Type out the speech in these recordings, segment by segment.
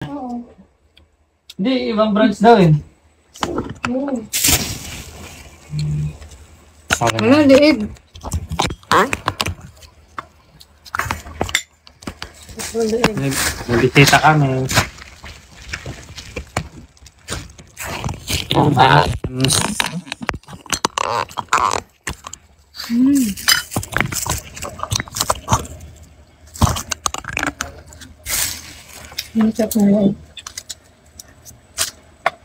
Oo. Hindi, ibang branch daw eh. Oo. Ano, liig? Ha? Nabisita kami. Ang sarap na liig.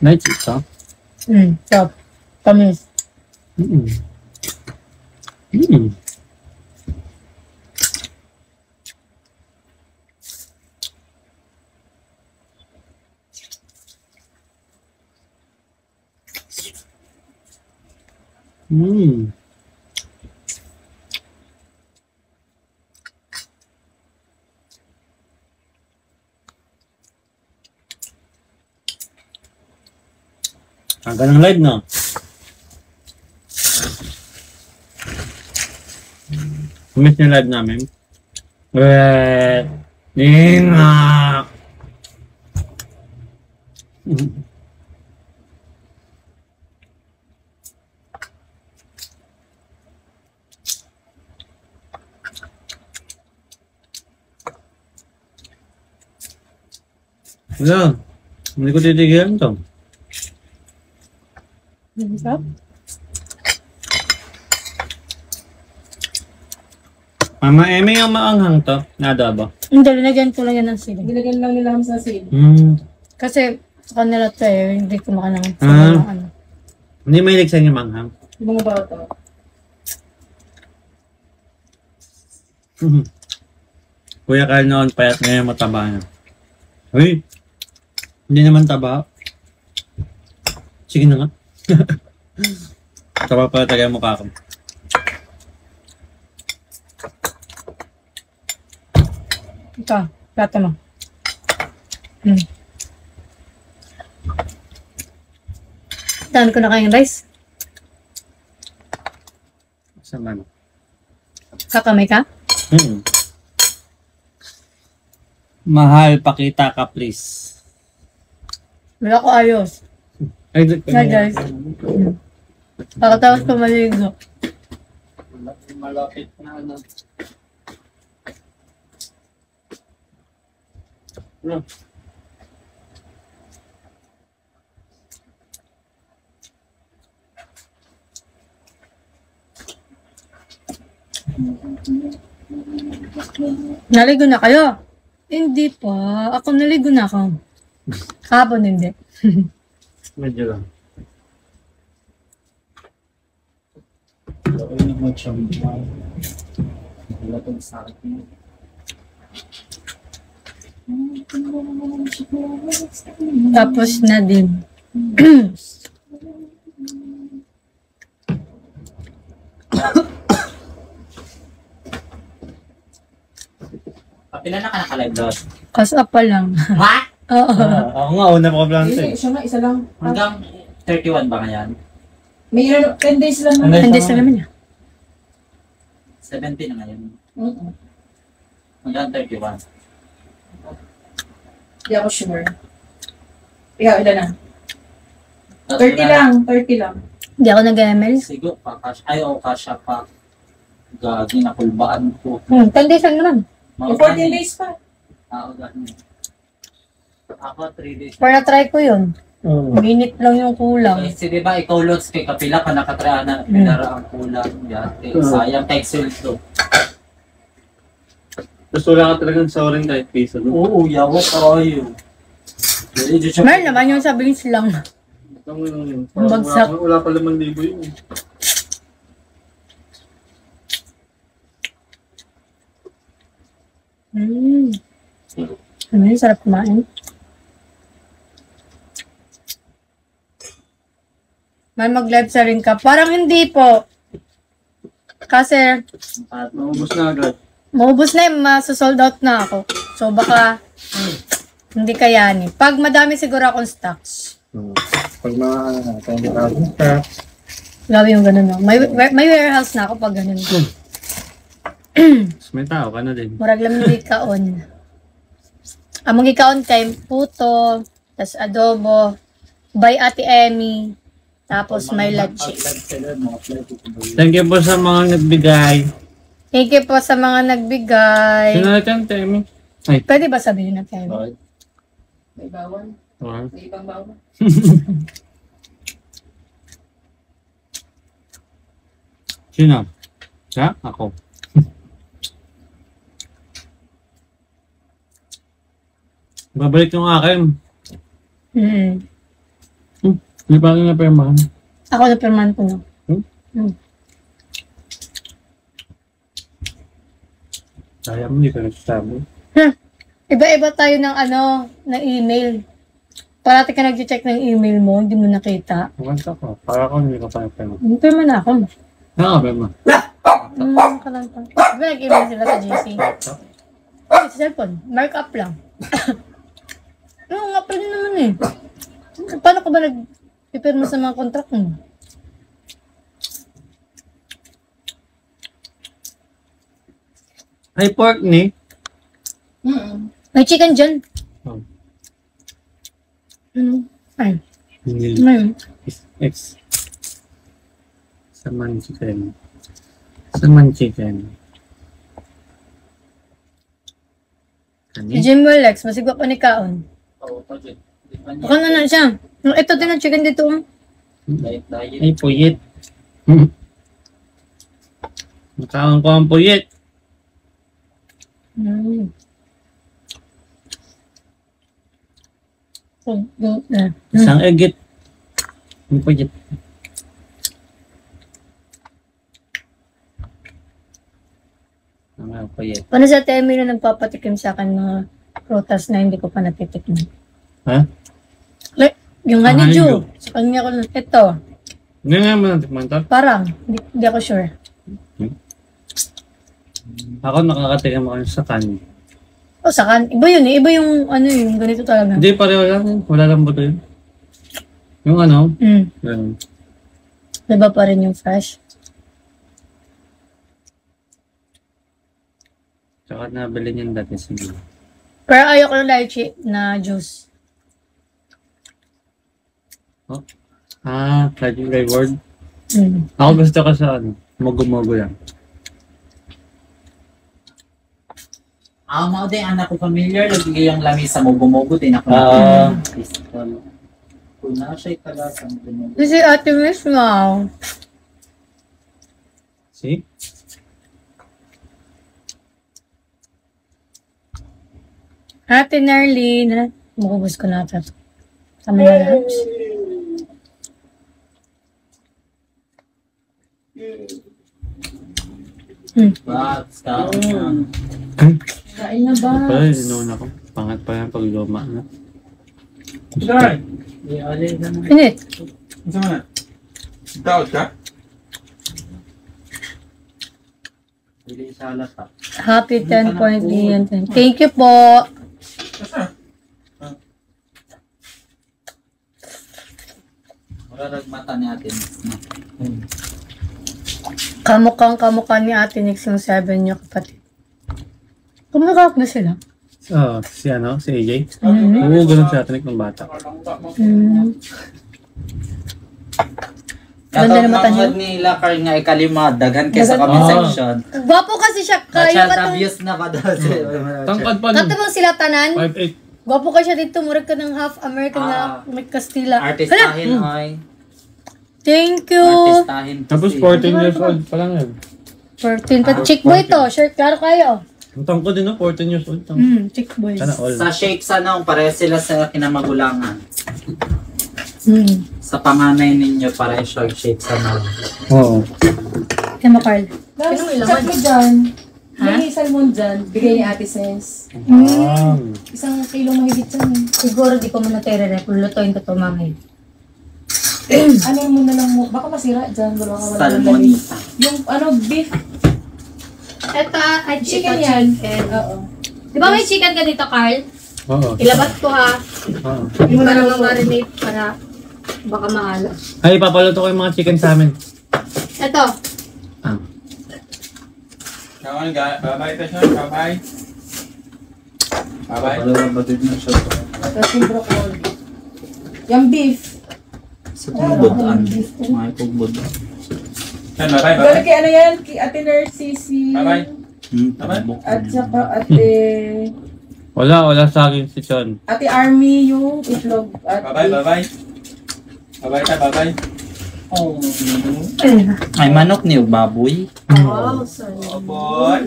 Nice ito. Sarap. Tamis. Mm. Mm. Mm. Hanggang ng live, no? Miss yung live namin. Nina! Wala. Hindi ko titigilan to. Ang sarap. Mama Eme yung maanghang to. Nada ba? Hindi, linagyan ko lang yan ng sili. Ginagyan lang nila sa sale. Kasi sa kanila to eh, hindi ko makanang ano. Hindi mahilig sa inyo manghang. Yung mga bata. Kuya Carl noon, payat ngayon mataba na. Uy! Hindi naman taba. Sige na nga. Taba pala talaga yung mukha ko. Ito, plato mo. Daan ko na kayong rice. Saan man? Kakamay ka? Mahal, pakita ka please. Wala ko ayos. Ay, Hi guys. Pagkatapos ko maligo. Malapit na ano. Naligo na kayo? Hindi pa. Ako naligo na ako. Kahapon hindi. Medyo lang. Ako yung mag-champion. Wala itong sa akin. Tapos na din. Pila na ka nakalive doon? Kas-up pa lang. Ha? Oo. Ako nga, una pa ka plan Hindi, siya nga, isa lang. Hanggang 31 ba ngayon? May 10 days lang Ano? naman. Hindi sa naman niya. 17 na ngayon. Mm-mm. Hanggang 31. Hindi ako sure. Ikaw, ilan na? 30 lang, 30 lang. Hindi ako nag-ML. Sigo pa. Ayaw kasha pa. Gagi na kulbaan ko. 10 days lang naman. May 14 days pa. Ako 3 days. Para try ko yun. Oo. Minute lang yung kulang. Kasi diba ikaw lots kay kapila ka nakatraan na pinara ang kulang. Yate. Sayang kay sulto. Gusto lang ka talagang soaring kahit piso. No? Oo, yawa kayo. Meron naman yung sa bilis lang. Bagsak. Wala pa 5,000 yun. Ano yun? Sarap kumain. May mag-live sa rin ka. Parang hindi po. Kasi, Maubos na agad. maubos na yun. Masasold out na ako. So, baka hindi kayanin. Pag madami siguro akong stocks. Pag mga 20,000 stocks. Grabe yung ganun. No? May warehouse na ako pag ganun. May tao ka na din. Murag lang hindi ka on. Ang magikaon kay puto, tas adobo, by Ate Emmy, tapos may lachi. Thank you po sa mga nagbigay. Thank you po sa mga nagbigay. Sino natin, Temi? Pwede ba sabihin na Emmy? Okay. May bawal. Okay. May ibang bawal. Sino? Siya? Ako. Babalik yung akin. Hindi pa rin napirmahan. Ako na perman ko, no? Kaya mo, hindi ka nagsasabi. Iba-iba tayo ng ng email. Parati ka nag-check ng email mo, hindi mo nakita. Kumanta ko. Para ko hindi ka pa napirmahan. Perman na ako. Nakapirma. Kalantang. Diba nag-email sila sa GC? Sa cellphone. Markup lang. Oo nga pala naman eh. Paano ka ba nag-prepare sa mga contract mo? Ay, pork ni. May chicken dyan. Oh. Ay. Hindi. May. X. Saman chicken. Saman chicken. Si Kani? Jim Willex, masigwa pa ni Kaon. Oo, pwede. Di ba niya? Baka na siya. Ito din ang chicken dito. Diet. Ay, puyit. Nakaon ko ang puyit. Isang egit. Ang puyit. Ang puyit. Paano sa Temi na nagpapatikim sa akin mga prutas na hindi ko pa natitikman? Ha? Like, yung Ah, honeydew. Sa kanya ko lang. Ito. Ganyan mo natikman to? Parang. Hindi ako sure. Ako nakakatikim ako sa kanin. O sa kan. Iba yun eh. Iba yung yung ganito talaga. Hindi, pareho lang yun. Wala lang buto yun. Yung ano? Ganun. Diba pa rin yung fresh? Tsaka nabili niyan dati sige. Pero ayoko ng lychee na juice. Fried reward. Ako gusto ko sa mogo-mogo lang. Mao din anak ko familiar lagi yung lamis sa mogo-mogo din ako. Pistol. Kung na siya talaga sa mogo-mogo. Kasi Ate Miss Mau. See? Ate Narlene. Mukubos ko na ito. Tama na lang. Bats, kaon. Kain na ba? Pala, inuuna ko. Pangat pa yan pag luma na. Guy, Pinit. ano na? Tawad ka? Dili sa halata. Happy 10.10. Thank you po. Mararag mata ni atin. Kamukha ni Ate Nix yung 7 niyo kapatid. Kumakap na sila. Si AJ. Oo, ganun sa atinik ng bata. Ganda na mata niyo. Katong nila kar nga ikalima, daghan kay sa comment section. Gwapo kasi siya. Kaya Child katong... abuse na ka daw. Tangkad pa nun. Katong sila tanan. 5'8". Gwapo ka siya dito. Murag ka ng half American na may Kastila. Artistahin, oy. Thank you. Artistahin. Tapos 14 years old pa lang yun. 14. But chick boy to. Shirt klaro kayo. Ang tangkad din, no? 14 years old. Chick boy. Sana all. Sa shape sa nung pare sila sa kinamagulangan. Hmm. Sa panganay ninyo pare siya shape sa nung. Oo. Kaya mo, Carl. Guys, Sino may laman? chat mo dyan. Ha? May salmon dyan. Bigay ni Ate Ses. Ah. Isang kilong mahigit yan. Siguro di ko muna tere-rep. Lutuin ko to mamaya. Ano mo na lang mo. Baka masira dyan. Wala ka wala. Salmonita. Yung beef. Ito, ay Chicken yan. Oo. Di ba may chicken ka dito, Carl? Oo. Ilabat ko ha. Oo. Hindi mo na ma-marinate para baka mahalo. Ay, papaluto ko yung mga chicken sa amin. Ito. Ah. Kawan, bye-bye ta siya, bye-bye. Bye-bye. Wala ba din na siya? Tapos yung broccoli. Yung beef. Sa pagbudaan. Mga pagbud. Yan, bye-bye. Balik Bye-bye. kay ano yan? Kay Ate Narcisi. Bye-bye. At saka Ate... Wala saging si Chon. Ate Army yung itlog. At Bye-bye. Bye-bye. Bye-bye ta, bye-bye. Oh. Ay, manok niyo, baboy. Wow, sorry. Oh, boy.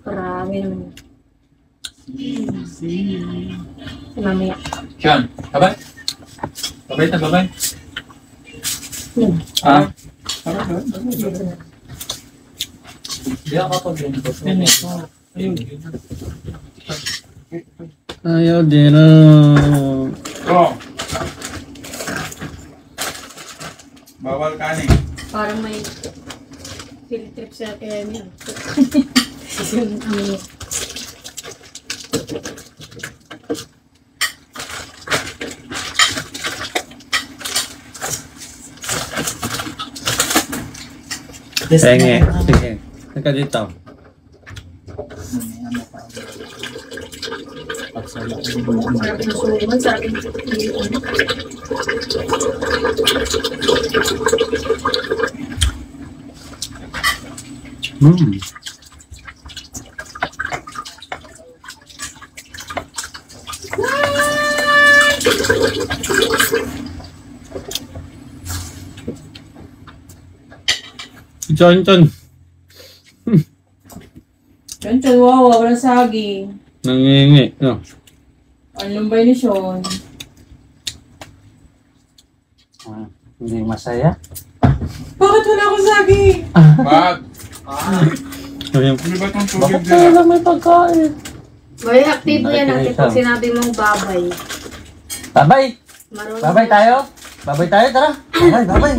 Marami naman. Mamaya. Sean, bye-bye. Bye-bye ta, bye-bye. Ah, Bye-bye. Bye-bye. di ako pag-input. Ayun. Ayaw din. Oh. Bawal kanin. Parang may field trip siya kaya niya. Yung ano. Sige. Sige. Saka dito. Pagsala. Sarap na suman, sarap na Hmm. Chon. Yun, chihuahua. Walang saging. Nangingi. No. Ang lumbay ni Sean. Hindi masaya. Bakit wala akong saging? Wag. Ayun. Ano ba itong tubig Bakit nila? lang may pagkain? May aktibo yan natin Nakikinig pag ka. sinabi mong babay. Babay! Marunong Babay tayo! Babay tayo, tara! Babay!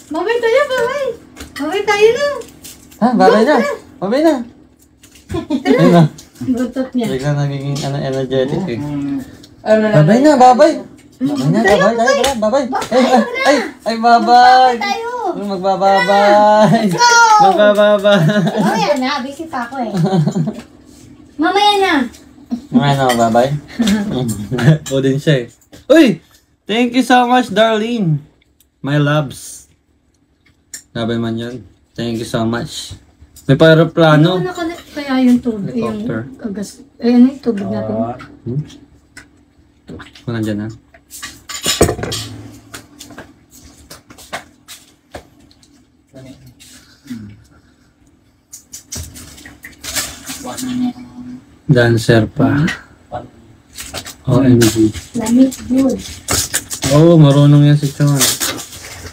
Babay tayo, babay! Babay tayo na! Ha? Babay na! Babay na! Ayun na. Buntot niya. Biglang nagiging energetic eh. Ano na Babay na! Babay! Babay na! Babay tayo! Tara! Babay! Ay! Babay! Tayo! Magbababay! Magbababay! Mamaya na, busy pa ako eh. Mamaya na! Mga ano, babay? O din siya eh. Uy! Thank you so much, Darlene! My loves. Sabi man yun. Thank you so much. May pa-aeroplano. Ano ka na kaya yung tubig, yung Helicopter. kagas, eh ano yung tubig natin? Kung nandyan na. Dancer pa. OMG. Lamig yun. Oo, marunong yan si Chon.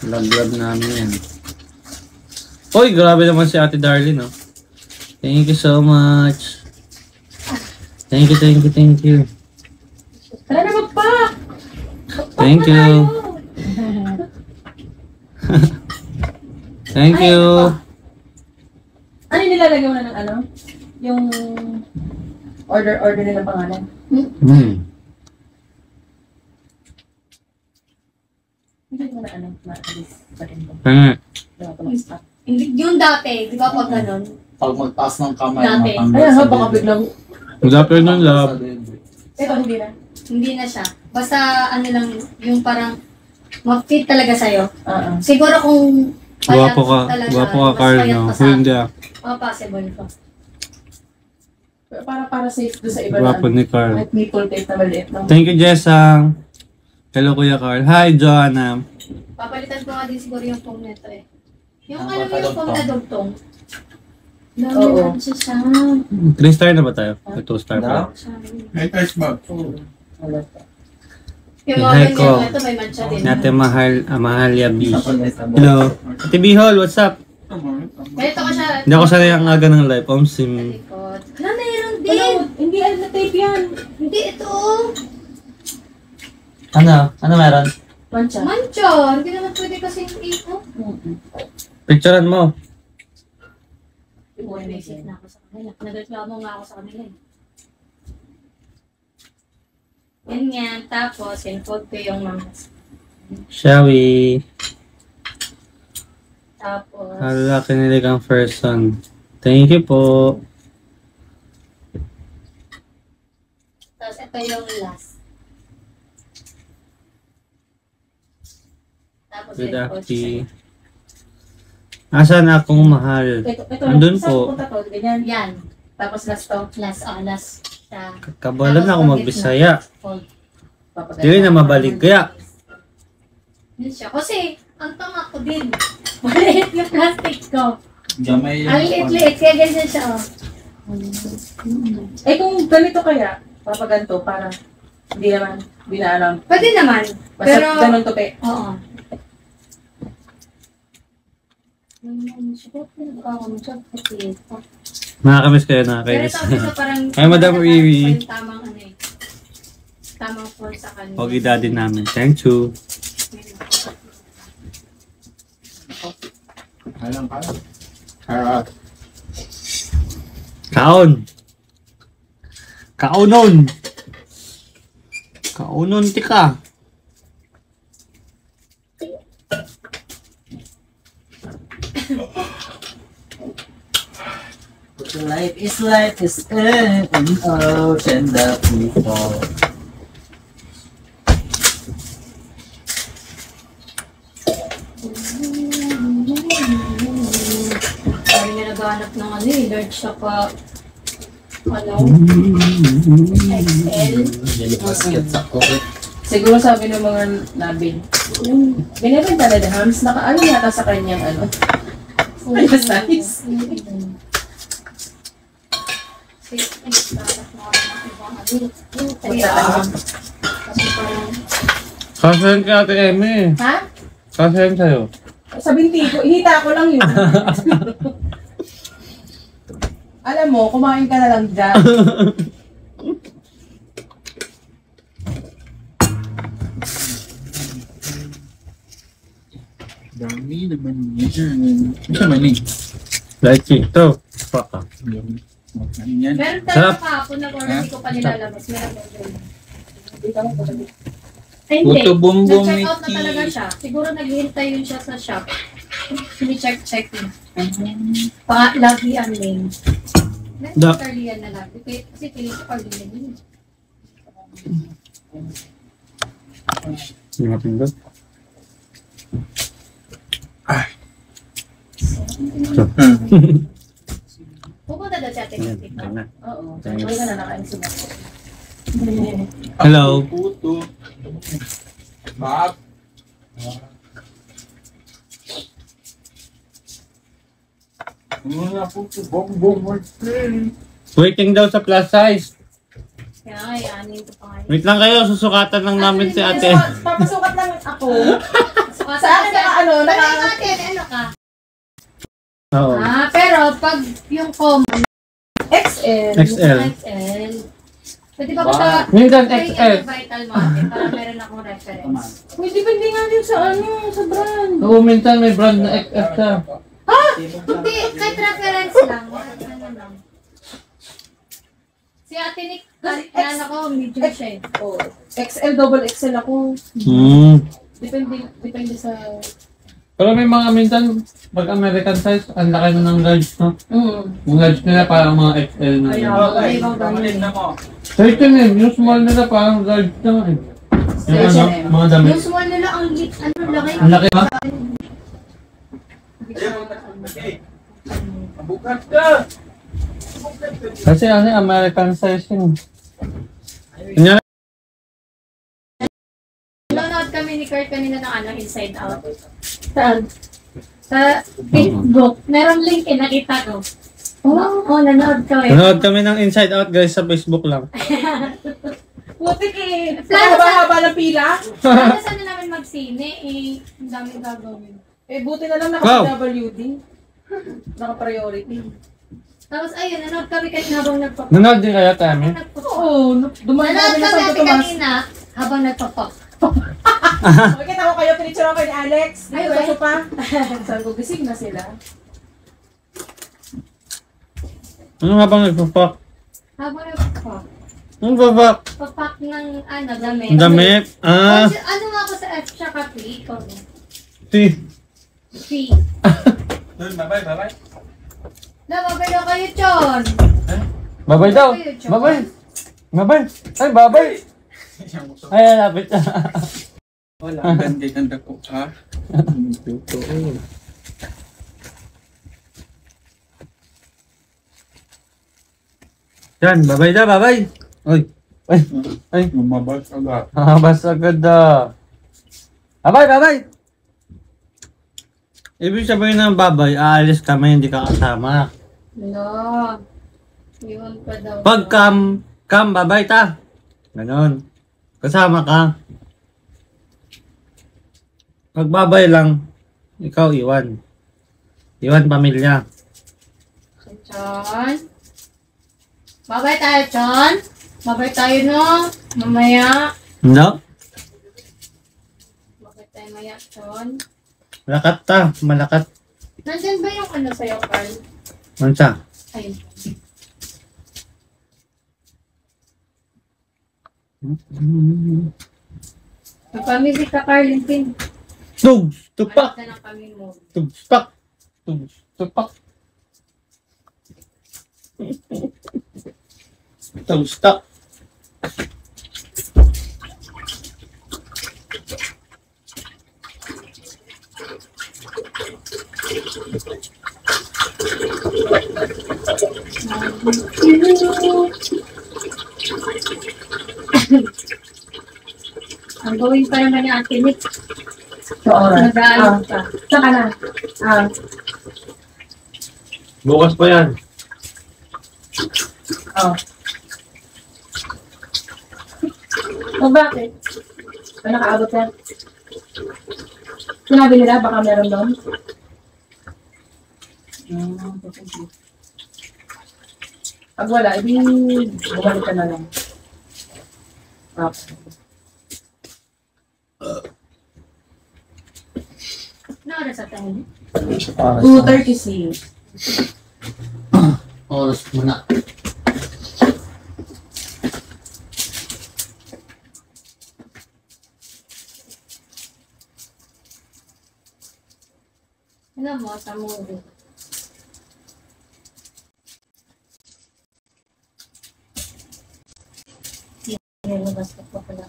Love namin yan. Uy, grabe naman si Ate Darlene, no? Thank you so much. Thank you. Tara na magpak! Thank you. Thank you. Ano yung nilalagay mo na ng ano? Yung order nila pangalan. Hindi mo na ano, ma-alis pa rin ba? Diba ito mag-stop? Hindi, yung dati, di ba pag ganun? Pag magtaas ng kamay, Dati. matanggal Ayan sa ha, baka dede. biglang... Love yun ng love. Ito, hindi na. Hindi na siya. Basta ano lang, yung parang ma-fit talaga sa'yo. Siguro kung Guwapo ka. talaga, Guwapo ka, mas Carl, payat no? pa sa- Hindi ah. possible pa. Para safe doon sa iba Guwapo na. ni Carl. Kahit maple tape na maliit lang. Thank you, Jessang. Hello, Kuya Carl. Hi, Joanna. Papalitan ko nga din siguro yung phone nito eh. Yung Ah, alam mo yung phone na dugtong. Dami Oo. lang siya siya. 3 star na ba tayo? 2 star pa. May test bag. Yung mga Hi, ganyan, ko. ito may mancha din. Nate Mahalia B. Hello. Ate Bihol, what's up? Ganito ko siya. Hindi ako sanay ang aga ng live. Sim. Likod. Na, mayroon din. Ano? Hindi na tape yan. Hindi, ito. Ano meron? Mancha. Mancha. Hindi naman pwede kasi yung ito. Picturean mo. Naisip na ako sa kanila. Nagreklamo nga ako sa kanila eh. Yan nga. Tapos, in-fold ko yung mga. Shall we? Tapos, Hala, kinilig ang person. Thank you po. Ito yung last. Tapos Good ito, Aki. Asan akong mahal? Ito, Andun saan po. punta to? Ganyan. yan. Tapos last to. Last, last. Siya. Kabalan na ako magbisaya. Fold. Dili na mabalik kaya. Yun siya. Kasi, ang tanga ko din. Maliit yung plastic ko. Gamay Ang liit-liit. Kaya ganyan siya, oh. Eh kung ganito kaya, papaganto para hindi naman, hindi na alam. Pwede naman. Basta Pero, ganun to, pe. oo. Nakakamiss kayo, Pero nakakainis. ito kasi parang Ay, Madam Wiwi. tamang ano eh. Tamang for sa kanya. Pogi daddy namin. Thank you. Alam ka. Carrot. Kaon. Kaunon. Kaunon tika. Life is an ocean that we fall. Parang nga naghahanap ng ano eh. Large siya pa. Ano? XL. Jelly basket sa COVID. Siguro sabi ng mga nabin, binibenta na the hams, nakaano yata sa kanyang ano. Ay, size. Kasayan kay Ate Eme. Ha? Kasayan sa'yo. Sa binti ko, ihita ko lang yun. Alam mo, kumain ka na lang dyan. Dami naman yan. Ano naman eh? Like ito. Paka. Yan. Yan. Meron tayo Sarap. kahapon na kung hindi ko pa nilalabas. Meron tayo. Dito ako, dito. Ay, hindi. Puto bumbong Nag-check out na Mickey. talaga siya. Siguro naghihintay yun siya sa shop. Sini-check yun. Lagi ang lane. Da- Carlian na lagi. Kasi piling ko Carlian yun. Hindi mapindot. Pupunta daw si Ate Ayan, Nick. ayan na. Oo. Thanks. Wala ka na nakain sila. Hello. Puto. Bob. Mga puto. Bongbong Martin. Waiting daw sa plus size. Kaya nga, yanin ko pa ngayon. Wait lang kayo, susukatan lang namin si ate. Papasukat lang ako. So, Sa akin naka ano, Pero naka... yung atin, ano ka? Oo. Pero pag yung common, XL. XL. XL. Pwede ba kita Minsan may XL. vital mo ate para meron akong reference. Uy, depende nga din sa ano, sa brand. Oo, minsan may brand na XL siya. Hindi, kahit reference lang. Ano lang. Si Ate Nick, yan ako, medium siya eh. Oh, XL, double XL ako. Depende sa... Pero may mga minsan, pag American size, ang laki na ng large, no? Yung large nila parang mga XL na. Ay, Ay, ibang dami. So ito yun, yung small nila parang large na nga eh. Yung ano, H&M. mga damit. Yung small nila, ang laki. Ang laki ba? Bukat ka. Kasi ano, American size yun. Kunyari, Nanonood kami ni Kurt kanina ng ano, Inside Out. Saan? Sa Facebook. Meron link eh, nakita ko. Oo, nanood ko eh. nanood kami ng Inside Out guys sa Facebook lang. Putik eh. Plano Sa haba ng pila? Sana sana namin magsine eh. Ang daming gagawin. Eh, buti na lang Wow. naka-WD. Naka-priority. Tapos ayun, nanood kami kanina habang nagpapok. Nanood din kaya Tami? Oo, dumaan Nanood kami na kami sa ate Tomas. kanina habang nagpapok. Makikita ko kayo, pinicture ako ni Alex. Ay, Dito sa weh. sopa. Sabi ko, gising na sila. Ano nga bang nagpapak? Habang nagpapok. Ano papak? Papak ng ano, damit. Ang damit? Ah, Ano nga ako sa F tsaka P? Ikaw na. si. P. Dun, bye-bye, bye-bye. Nababay daw kayo, Chon. Babay daw. Babay. Babay! Ay, babay! Ay, lapit na. Wala, ganda ko ha. Totoo. Yan, babay na, babay! Uy! Ay! Ay! Lumabas agad. Nakabas agad ah. Babay, babay! Ibig sabihin ng babay, aalis kami, hindi ka kasama. No. Iwan pa daw. Pag come, babay ta. Ganon. Kasama ka. Pag babay lang, ikaw iwan. Iwan pamilya. Chon. Babay tayo, Chon. Babay tayo, no? Mamaya. No? Babay tayo maya, Chon. Malakat ta, malakat. Nandyan ba yung ano sa'yo, Carl? Mansa? Ayun. Magpamili ka, Carl. Yung Tug! Tupak! Malaki ng kami mo. Tupak! Tupak! Tugstak! Ang gawin pa naman ni Ate Nick. Sa oras. Nag-aalam ka. Saka na. Bukas pa yan. O bakit? Ano nakaabot yan? Sinabi nila baka meron doon? Pag wala, edi bumalik ka na lang. Okay. Ano oras sa tayo? 2:36. Oras mo na. Ano mo sa movie? Nilabas ko pa pala.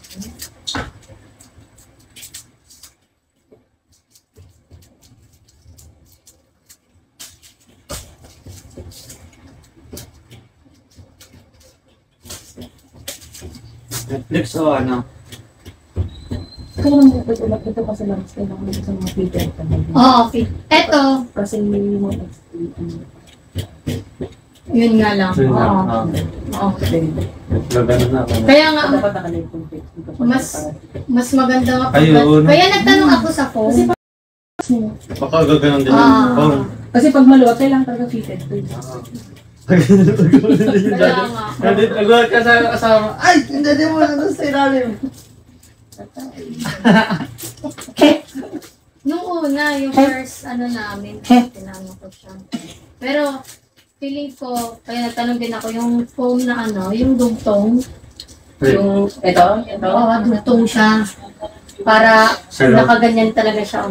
Netflix o ano? Kaya naman ito kasi lang kailangan mo sa mga Peter. Oo, okay. Eto, Kasi yung yun nga lang. Oo. Okay. Nagano na ako. Kaya nga, dapat naka-complete. mas maganda nga pag... Ayun. Kaya nagtanong ako sa phone. Baka gaganon din Ah. yung phone. Kasi pag maluwag, kailangan talaga fitted. Kaya nga. Nandito, nagulat ka sa kasama. Ay! Hindi mo nandun sa ilalim. Nung una, yung first namin, tinanong ko siya. Pero, feeling ko, kaya nagtanong din ako, yung phone na yung dugtong. Yung, ito? Oo, dugtong siya. Para Sarap. nakaganyan talaga siya.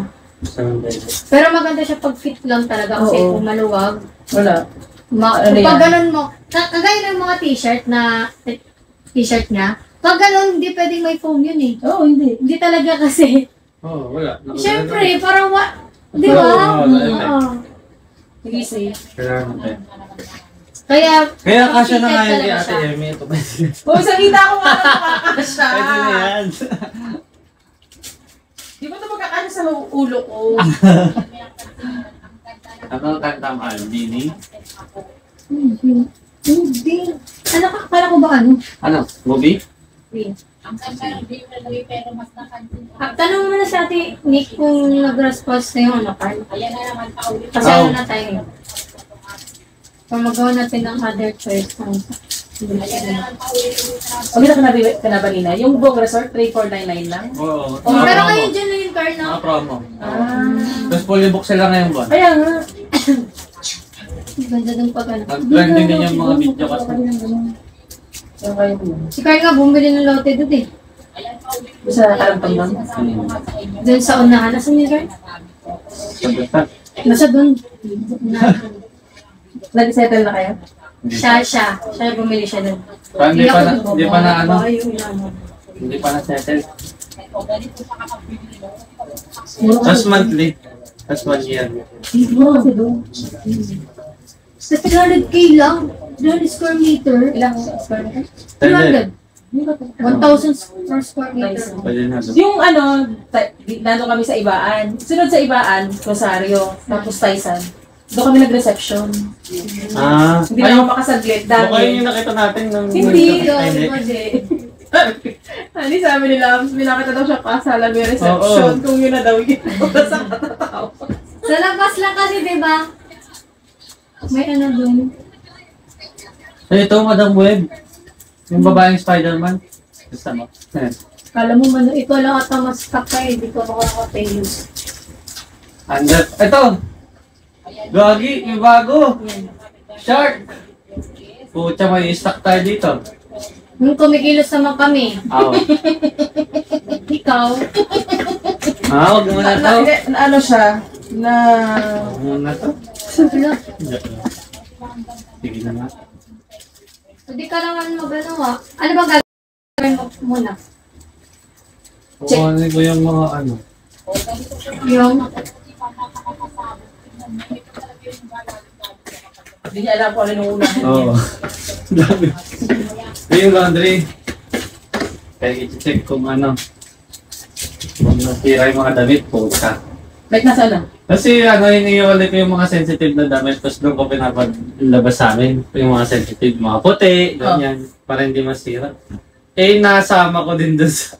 Pero maganda siya pag fit lang talaga kasi Oo. kung maluwag. Wala. Kung pag ganun mo, kagaya ng mga t-shirt niya, pag ganun, hindi pwedeng may foam yun eh. Oo, hindi. Hindi talaga kasi. Oo, wala. Siyempre, parang di ba? Oo, Oo. Sige, safe. Kailangan. Kaya Kasya na nga fitted yun kay talaga Ate siya. Emmy. Ito ba? Oo, sa kita ko nga nakakasya. Pwede na yan. Di ba ito magkakasya sa ulo ko? Ano ang kantang Aldini? Hindi. Akala ko ba Ano? Movie? Tanong mo na sa Ate Nick kung nag-response na yung Carl. Kasi Oo. na tayo. Kung magawa natin ng other choice. Huwag na ba nina? Yung buong resort, 3,499 lang? Oo. Pero ngayon dyan na yung Carl na. Mga promo. Ah. Tapos fully book sila ngayong buwan. Kaya nga. Ganda ng pag Nag-trending din yung mga video kasi. Yung kayo mo. Si Carl nga bumili ng lote doon eh. Sa Kalampang lang. Doon sa unahan. Nasaan yung Carl? Nasa doon. Nag-settle na kayo? Siya. Bumili siya nun. Hindi pa na, ano? Baka yung ilan. Hindi pa na settle. Tapos monthly. Tapos 1 year. Sa 300K lang. 300 square meter. Ilang square meter? 300. 1,000 per square meter. Pwede na. Yung ano, nandun kami sa Ibaan. Sunod sa Ibaan, Rosario, tapos Taysan. Doon kami nag-reception. Hindi na ako makasaglit. Baka Dami. yun yung nakita natin. Hindi. Hindi. Hindi sabi nila, minakita daw siya kasala may reception. Kung yun na daw yun. Sa katatawa. Sa labas lang kasi, di ba? May ano dun. Ito, Madam Web. Yung babaeng Spider-Man. Gusto mo? Kala mo man, ikaw lang at mas kapay, hindi ko makakapay yun. Andat. Ito! Gagi, may bago! Shark! Pucha, may stock tayo dito. Nung kumikilos naman kami, Aw. ikaw, Huwag mo na to. Ano siya? Na... Huwag mo na to. wala. Sige na nga. Hindi ka lang magano. Ano ba gagawin mo muna? Kukuhanin ko yung mga ano. Yung, Hindi niya alam kung ano yung unahan niya. Oo. Dami. Ito yung laundry. Kaya i-check kung ano. Kung nasira yung mga damit, puta. Like nasa na? Kasi ano, iniiwalay ko yung mga sensitive na damit, tapos doon ko pinapalabas sa amin. Yung mga sensitive, mga puti, ganyan, para hindi masira. Eh, nasama ko din doon sa...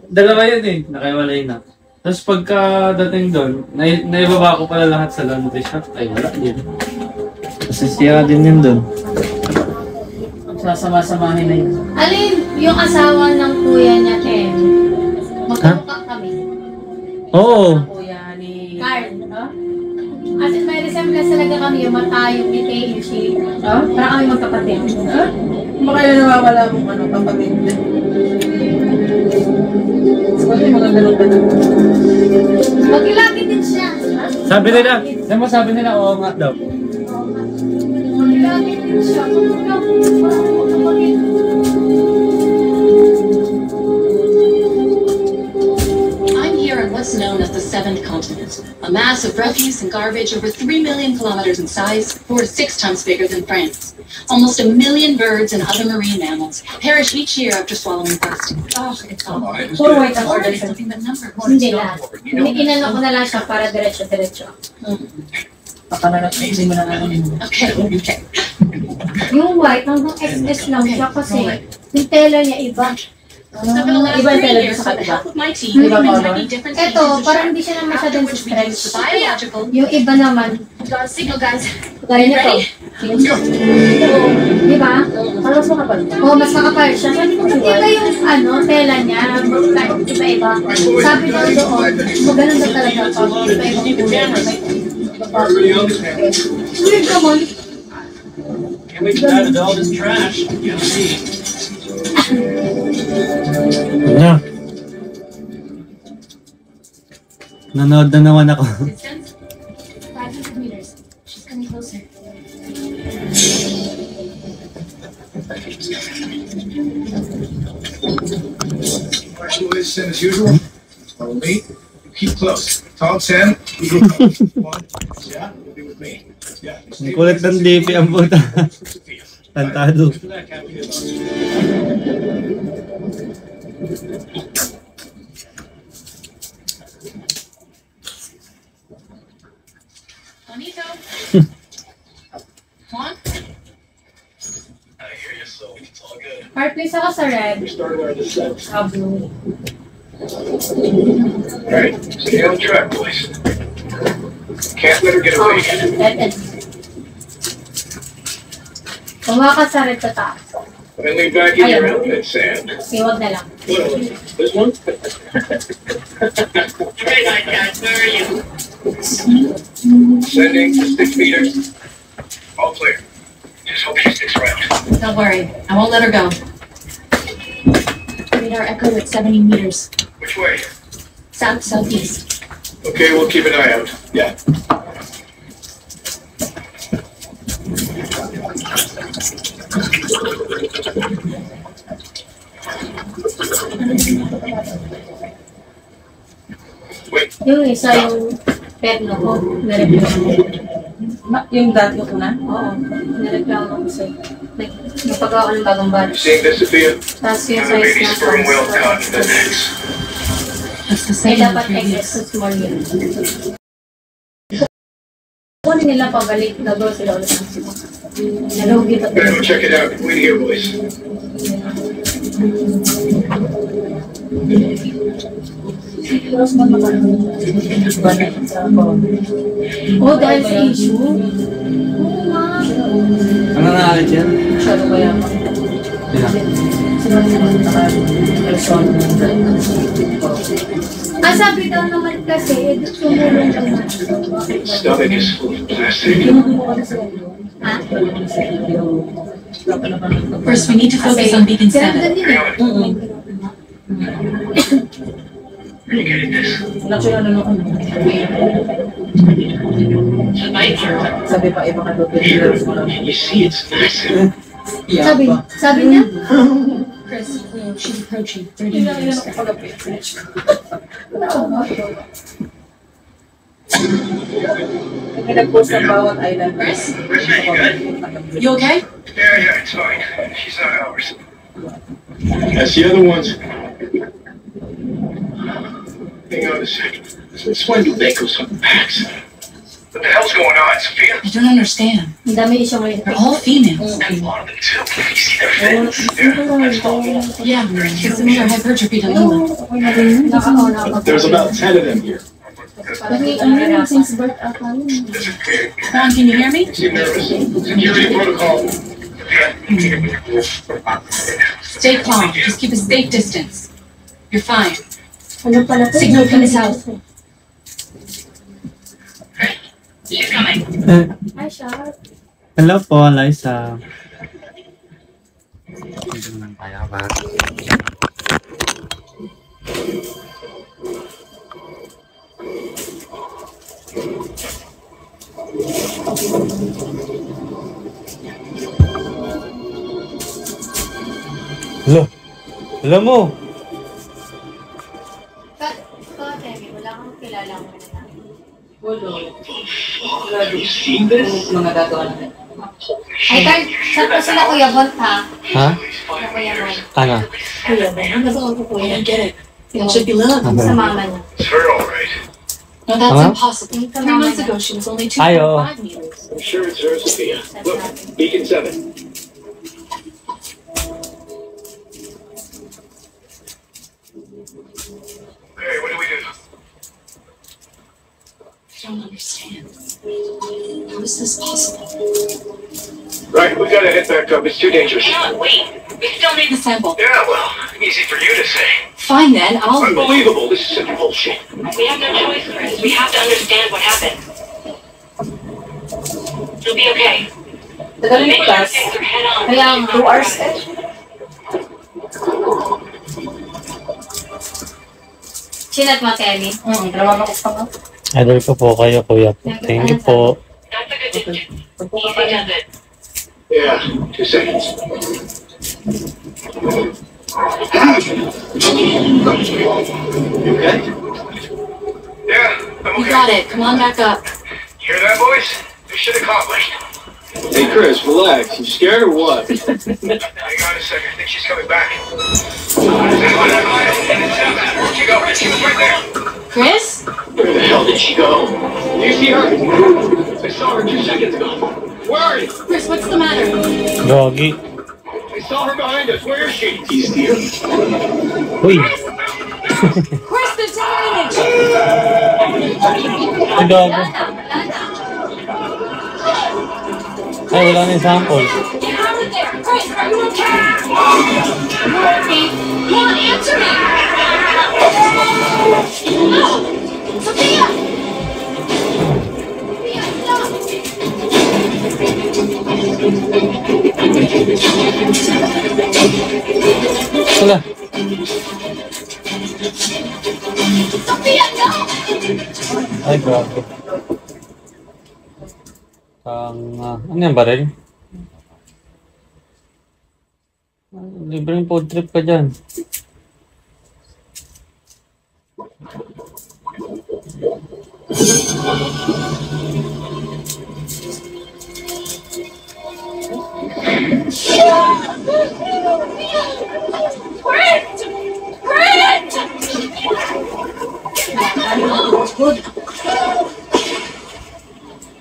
Dalawa yun eh, nakaiwalay na. Tapos pagka dating doon, naibaba ko pala lahat sa laundry shop. Ay, wala din. Kasi sira din yun doon. Sasama-samahin na yun. alin yung asawa ng kuya niya, Ken? Magkamukha kami. Oo. Kuya ni... Carl. Ha? As in, may resemblance talaga kami yung mata, yung ngiti, yung shape. Ha? Parang kami magkapatid. Ha? Makailan nawawala mong ano, kapatid. Sabi maganda nung ka na. Magilagi din siya. Sabi nila, alam mo sabi nila, oo nga daw. Magilagi din siya. Magkapatid. I'm here on what's known as the Seventh Continent, a mass of refuse and garbage over 3 million kilometers in size, 4 to 6 times bigger than France. Almost 1 million birds and other marine mammals perish each year after swallowing plastic. Oh, it's awful. Puro white ang order It's siya. nothing but numbers. Hindi lahat. Inano ko na lang siya para diretso-diretso. Baka na hindi mo na ano. Okay, okay. Yung white, hanggang XS lang siya kasi yung tela niya iba. Over the last Iba 3 talaga years, sa with the kanila. help of my team, Iba we've color? many different species Ito, of parang shark, hindi siya naman after masyadong which we use the stretch. biological. Yung iba naman, Got a signal, guys. gaya nito. Di ba? Parang mas makapal. Oo, mas makapal siya. Sabi ko, iba yung ano, tela niya. Iba-iba. Sabi daw doon, maganon daw talaga pag iba-ibang kulay. Weird naman. Yeah. Nanood na naman ako. Distance? 500 meters. She's coming closer. Same as usual. Follow me. Keep close. Tall 10. Eagle close. 1. Yeah, you'll be with me. Yeah. Ang kulit ng DP ang puta. Tantado. Bonito. Come on. I hear you, so it's all good. Heart, please ako sa red. We started our descent. Blue. Alright, stay on track, boys. Can't let her get away. Kumawa ka sa red sa taas. When we back in your outfit, Sam. Iwag na lang. What, this one? Hey, my cat, where are you? Sending to 6 meters. All clear. Just hope she sticks around. Don't worry, I won't let her go. Radar echo at 70 meters. Which way? South-southeast. Okay, we'll keep an eye out. Yeah. Yung isa yung perno ko, nireklamo. Yung dati ko na? Oo, nireklamo ko kasi. Napagawa ko ng bagong bag. You seeing this, Sophia? Tapos yung Now the size baby's na sperm whale size. caught in the eggs. That's the May same as dapat previous. extra small yun. Kung nila pabalik, nagawa sila ulit ng sila. Nalugi pa Better go check it out. Wait here, boys. Pero mas magkakaroon sa Oh, dahil sa issue? Oo nga. Ano naalit yan? masyado kaya pa. Sila. Sila naman naka-person. Ah, sabi daw naman kasi, sumulong daw na. Stomach is full of plastic. Ha? First, we need to focus on Beacon Kaya 7. ganun eh. Are you getting this? Actually, ano nung sabi pa iba ka doon. Here, can you see it's massive? Sabi niya, Chris, she's approaching 30 meters. Nag-post ng bawat island. Chris, Chris, man, you good? you okay? Yeah, it's fine. She's not ours. That's the other ones. Hang on a second. Since when do they go so packs? What the hell's going on, Sophia? I don't understand. ang dami isyong ulit. They're all females. And a lot of them too. You see their fins? Yeah, that's all. Yeah, it's similar hypertrophy to Lila. There's about 10 of them here. Kasi ano yun, since birth ako yun. Disappeared. Juan, can you hear me? Seem nervous. Security protocol. Stay calm. Just keep a safe distance. You're fine. Ano pala po? Signal from his house. She's coming. Ay, sharp. Hello po, Liza. Hindi naman kaya ba? Hello. Hello mo. Temi, wala kang kilala mo na. Wala. Have you seen this? Mga gagawa natin. Ay, Carl, saan po sila Kuya Bon, ha? Ha? Sila Kuya Bon. Ano? Kuya Bon, ang gusto ko po I Kuya. don't get it. It should be Lila. Sa mama niya. It's her, all right. No, that's Huh? impossible. Yung sa 3 mama months niya. ago, she was only Ayo. 2.5 meters. I'm sure it's her, Sophia. Look, Beacon 7. Hey, what do we do? I don't understand. How is this possible? Right, we gotta head back up. It's too dangerous. on, wait. We still need the sample. Yeah, well, easy for you to say. Fine then, I'll do it. Unbelievable. This is such bullshit. We have no choice, Chris. We have to understand what happened. It'll be okay. Tagalin yung class. Things are head on. Kaya nga. 2 hours eh. Sinat mo, Temi. Trabaho ko pa nga. Idol ko po kayo, kuya. Thank you po. That's a good distance. Easy does it. Yeah, 2 seconds. You okay? Yeah, I'm You okay. got it. Come on back up. Hear that, boys? Mission accomplished. Hey, Chris, relax. You scared or what? Hang on a second. I think she's coming back. Where'd she go? She was right there. Chris? Where the hell did she go? Do you see her? I saw her 2 seconds ago. Where are you? Chris, what's the matter? Gogi. I saw her behind us. Where is she? He's here. Uy. Chris, the damage! Ay, gago. Wala na, wala na. Ay, wala na yung sample. Get out of there! Chris, are you okay? Come on, answer me! No! Sophia! Sophia, stop! Wala. Sophia, no! Ay, grabe. Ano yan, baril? Libreng food trip ka dyan.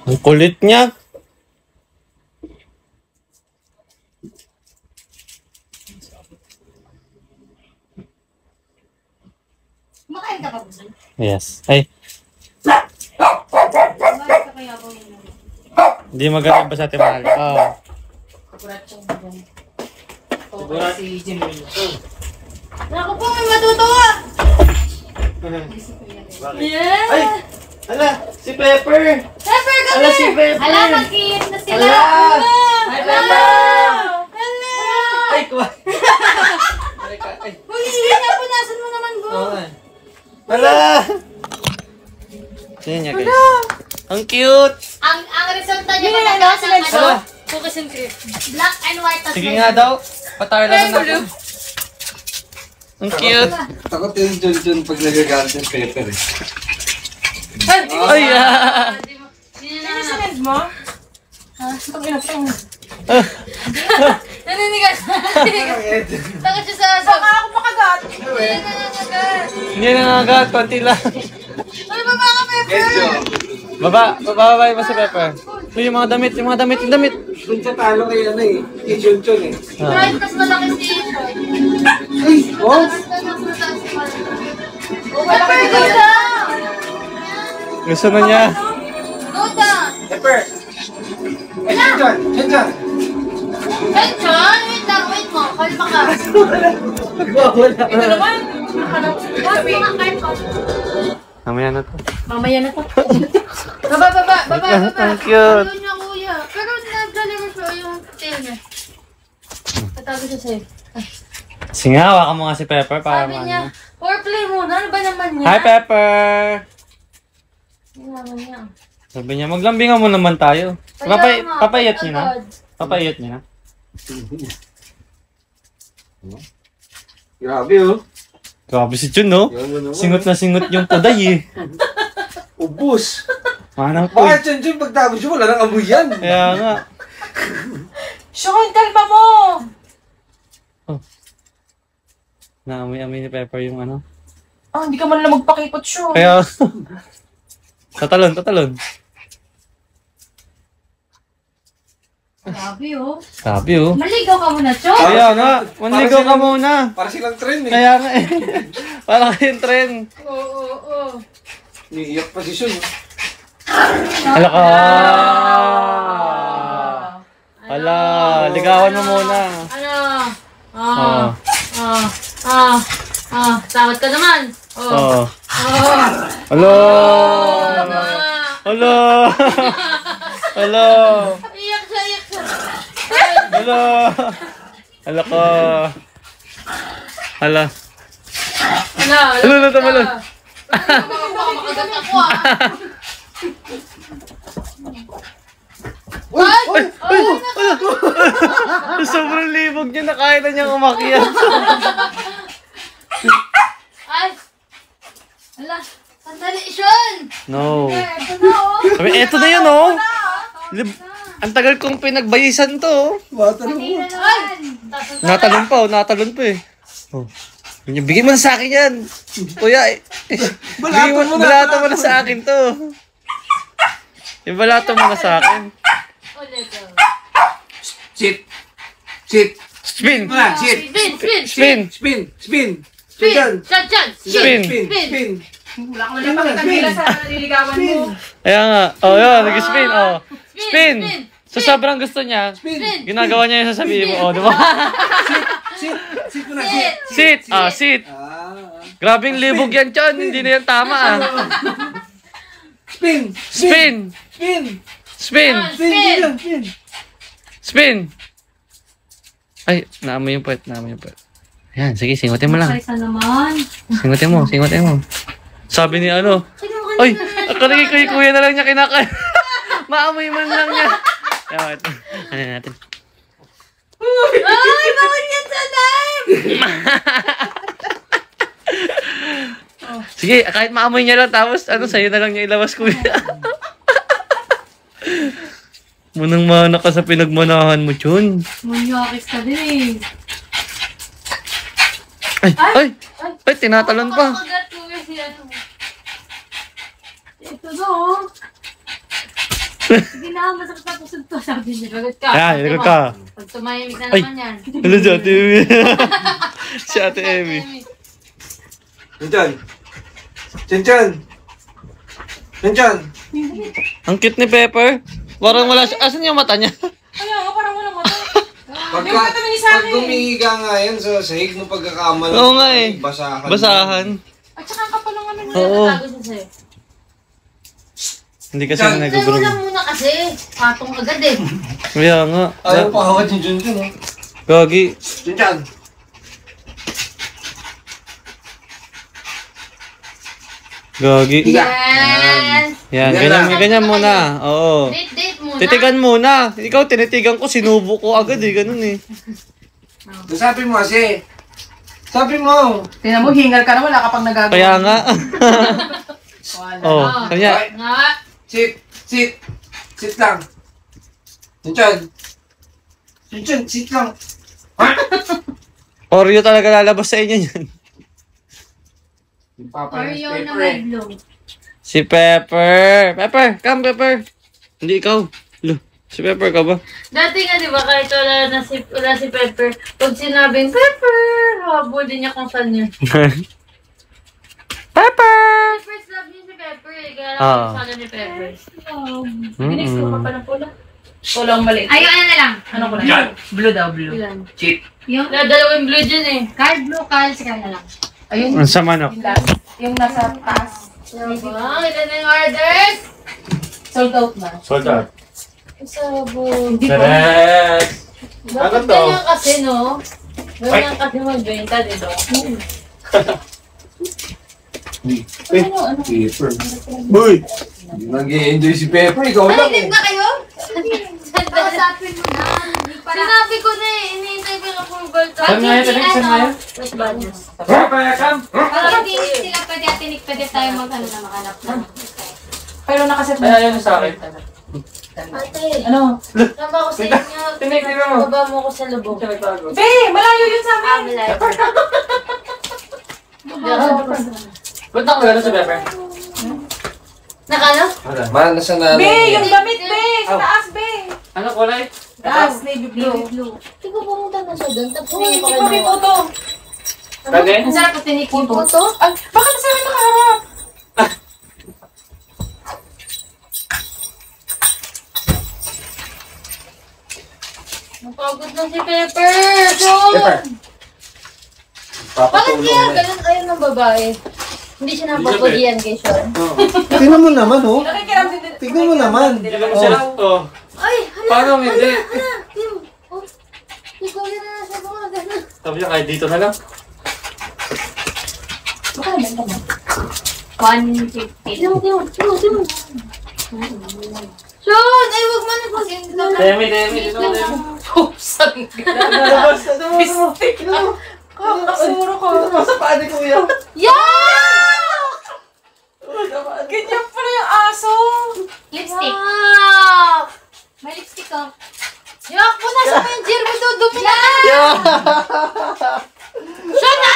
Ang kulit niya. Makain ka pa ba? Yes. Ay, Bakit ka kaya ako yun? hindi maganda ba sa ating mahal? Oo. Siguro si Jimmy. Naku po, may matutuwa! Yeah! Ay! Ala! Si Pepper! Pepper kami! Ala, si Pepper! Ala, mag-iit na sila! Ala! Hi, Pepper! Hello! Ay, kuha! Uy, napunasan mo naman, Bo! Ala! Tingnan niya, guys. Ang cute! Ang resulta niya magkakaroon ng ano? Ala! Cookies and cream. Black and white. tas Sige may- nga daw. Patarla na natin. Ang cute! Takot yung Junjun pag nagagalit ng Pepper eh. Ay! Ah! Hindi na naman. mo? Naninigas. Takot siya sa asap. Baka ako makagat. Hindi na nananagas. Hindi na nangagat. Konti lang. Ay, baba ka, Pepper! Bababa mo si Pepper. Uy, yung mga damit. Yung damit. Kung siya talo kay ano eh, kay Junjun eh. Ah. Right, mas malaki si Troy. Ay! Oh! Pepper, go down! Gusto na niya. Go down! Pepper! Ay, Junjun! Junjun! Hey, John! Wait lang, wait mo. Kalma ka. Ito naman. Boss, mga card ko. Mamaya na to. Mamaya na to. Baba. Ang cute. Ayun niya, kuya. Pero nag-deliver siya yung tail niya. Tatago siya sa'yo. Sige nga, hawakan mo nga si Pepper para Sabi maano. niya, foreplay muna. Ano ba naman niya? Hi, Pepper! Ano naman niya? Sabi niya, maglambingan mo naman tayo. Kaya nga, Papayat niyo na? agad. Papayat niyo na? Grabe oh. Grabe si Jun, no? Yan mo naman. Singot na singot yung puday, eh. Ubus! Manang po. Bakit Junjun pag tapos yun, wala nang amoy yan? Kaya nga. Sean, kalma mo. Naamoy-amoy ni Pepper yung ano. Ah, hindi ka man lang magpakipot, Sean. Kaya, tatalon. Grabe, oh. Grabe, oh. Maligaw ka muna, Chok. Kaya nga, manligaw ka muna. Para silang trend eh. Kaya nga eh. Para kayong trend. Oo. Niiyak pa si Shun. Hala ka. Hala, ligawan mo muna. Ano? Oh. Takot ka naman. Oh. Oh. Hala. Tama. Hala. Hala. Iyak siya. Hala. Hala ka. Hala. Hala na tamalon. Baka makagat ako, ah. Sobrang libog niya na kaya na niyang umakyat. Ay! Ala, sandali, Sean! No. Ito na, oh. Sabi, eto na yun, oh. Ang tagal kong pinagbayisan to, oh. Kanina naman. Natalon pa eh. Oh. Bigyan mo na sa akin yan. Kuya, balata mo na sa akin to. Balata mo na sa akin. Ulit, oh. Shit! Spin! Wala, shit! Spin! Spin! Junjun! Chan! Spin! Wala ko lang pakita nila sa nililigawan mo. Kaya nga. Oh, yun. Nag-spin. Oh. Spin! So, sobrang gusto niya. Ginagawa niya yung sasabihin mo. Oh, di ba? Sit mo na, sit! Sit! Ah, sit! Grabing libog yan, Chon. Hindi na yan tama, ah. Spin! Spin! Spin! Spin! Spin! Spin! Ay, naamoy yung puwet. Ayan, sige, singutin mo lang. Kaysa naman. Singutin mo. Sabi ni ano, ay, akarigay ko yung kuya na lang niya kinakain. Maamoy man lang niya. Ayan, ito. Ano natin? Ay, bawal yan sa live! Sige, kahit maamoy niya lang, tapos sa'yo na lang niya ilabas, kuya. Munang-mana ka sa pinagmanahan mo, Chun. Munyakis ka din Ay, tinatalon pa. Makagat ko kasi ano. Ito no. Sige na, masakit na pusod to. Sabi niya, lagot ka. Ayan, lagot ka. Pag tumahimik na Ay. naman yan. Ano si Ate Emi? Si Ate Emi. Chanchan. Chanchan. Chanchan. Ang cute ni Pepper. Parang wala siya. Asan yung mata niya? Kaya nga, parang walang mata. Pag Yung gumihiga nga yan sa sahig mo pagkakamal. Oo nga eh. Basahan. At saka ang kapal ng ano niya. Oo. Natago siya sa'yo. Hindi kasi Diyan. Sa'yo mo nag-groom. lang muna kasi. Patong agad eh. Kaya nga. Ayaw pa hawad ni Junjun, oh. Gagi. Chanchan. Gagi. Yes! Yan, Yan ganyan muna. Oo. Date muna. Titigan muna. Ikaw, tinitigan ko, sinubo ko agad eh. Ganun eh. Sabi mo kasi. Sabi mo. Tingnan mo, hingal ka na, wala ka pang nagagawa. Kaya nga. Wala. Oh, kanya. Nga. Sit. Sit. Sit lang. Chanchan. Chanchan, sit lang. Oreo talaga lalabas sa inyo yan. Oreo na may blue. Si Pepper. Pepper, come Pepper. Hindi ikaw. Lo, si Pepper ka ba? Dati nga, di ba, kahit wala si Pepper, pag sinabing Pepper, habulin niya kung saan yun. Pepper! First love niya si Pepper eh, kaya Ah. lang sa ni Pepper. Ginis ko pa ng pula. Pulang maliit. Ay, ano na lang. Ano ko na? Blue daw, blue. Ilan? Cheat. Yung dalawang blue dyan eh. Card blue, card sika na lang. Ayun, Ang sama no. yun lang. Yung nasa taas. Diba? Ilan na yung orders? Sold out na. Sold out. Sabon. Hindi ko. Correct. Bakit Ano to? ganyan kasi, no? Ganyan kasi magbenta, di ba? Ano? Pepper. Boy! Hindi nag-i-enjoy si Pepper. Ikaw lang eh. na kayo? Kausapin mo na. Sinabi ko na eh. Iniintay ko yung approval. Saan nga yun? Saan nga yun? West Banos. Pepper, come! Pag hindi sila pwede atinik, pwede tayo mag-ano na makanap na. Pero nakaset Ay, ayun sa akin. Ate, Ano? tama ko sa inyo. Tinignan mo. Baba mo ko sa lubong. Be, malayo yun sa amin. Malay. Ba't ako gano'n si Pepper? Nakano? Mana sa nanay. Be, yung damit, be. Sa Aw. taas, be. Ano kulay? Taas, navy blue. Hindi ko pumunta na siya doon. Tapos Uy, hindi hindi pa pa may kayo. photo. Lagi? Ang sarap at tinik yung puto. Ay, bakit sa amin nakaharap? Napagod na si Pepper. So, Pepper. bakit Papatulong kaya na. ganun ayaw ng babae? Hindi siya napapagiyan kay Sean. Tingnan mo naman, oh. Nakikiram din. Tignan mo naman. Tignan mo sila. Oh. Ay, hala, Paano hindi? hala. Yung, oh, ikaw yan na sa mga ganun. Sabi niya, kahit dito na lang. Baka naman ka mo. 150. Tingnan. Sean, ay wag mo na kasi. Demi, dito na, Demi. Saan ka? Nalabas na naman. Pistik ka. Kakasuro ko. Sa paano kuya? Yeah! Ganyan pala yung aso. Lipstick. Wow! May lipstick ka. Yak mo na sa Benjir mo doon. Dumi na. Sean na!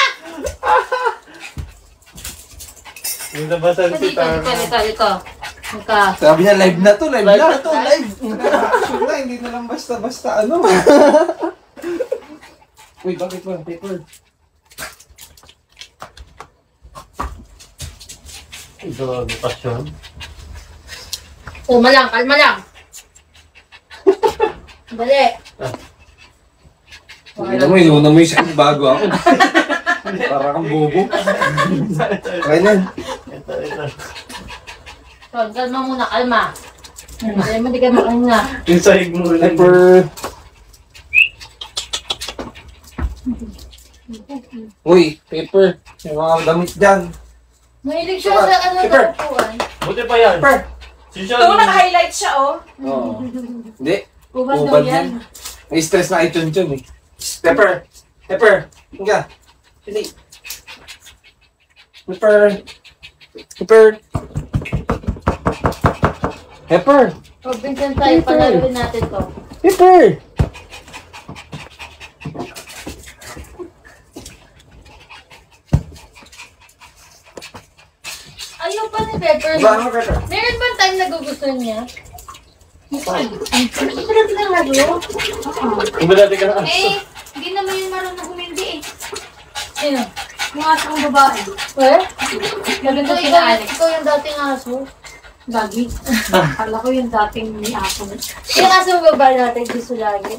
Yung nabasan si Tara. Ito. Sabi niya, live na to, live na to, live. Sure na, hindi na lang basta-basta ano. Uy, bakit ba? Paper. Ito, pasyon. Kalma lang. Dali. Iuna mo yung sakit bago ako. Para kang bobo. Kaya na. So, kalma muna, kalma. Dali mo, di ka mauna. Yung sahig mo lang. Pepper. Uy, Pepper. Yung mga damit dyan. Mahilig siya sa ano Pepper. daw puan. Buti pa yan. Pepper. Si Ito, Sean. naka-highlight siya, oh. Oo. Hindi. Ubad daw Ubad yan. yan. May stress na kay Chun-Chun eh. Pepper! Pepper! Hinga! Hindi. Pepper! Pepper! Pepper! O, Vincent tayo, panaluin natin to. Pepper! Ayaw pa ni Pepper. Ba, ano Pepper? Meron ba time na gugustuhan niya? Ano ba natin ang laro? Iba dati ka na. Eh, hindi naman yung marunong humindi eh. Sino? Yung aso kong babae. Eh? Maganda sila, Alex. Ikaw yung dating aso. Gagi. Kala ko yung dating ni aso. Yung aso kong babae natin gusto lagi.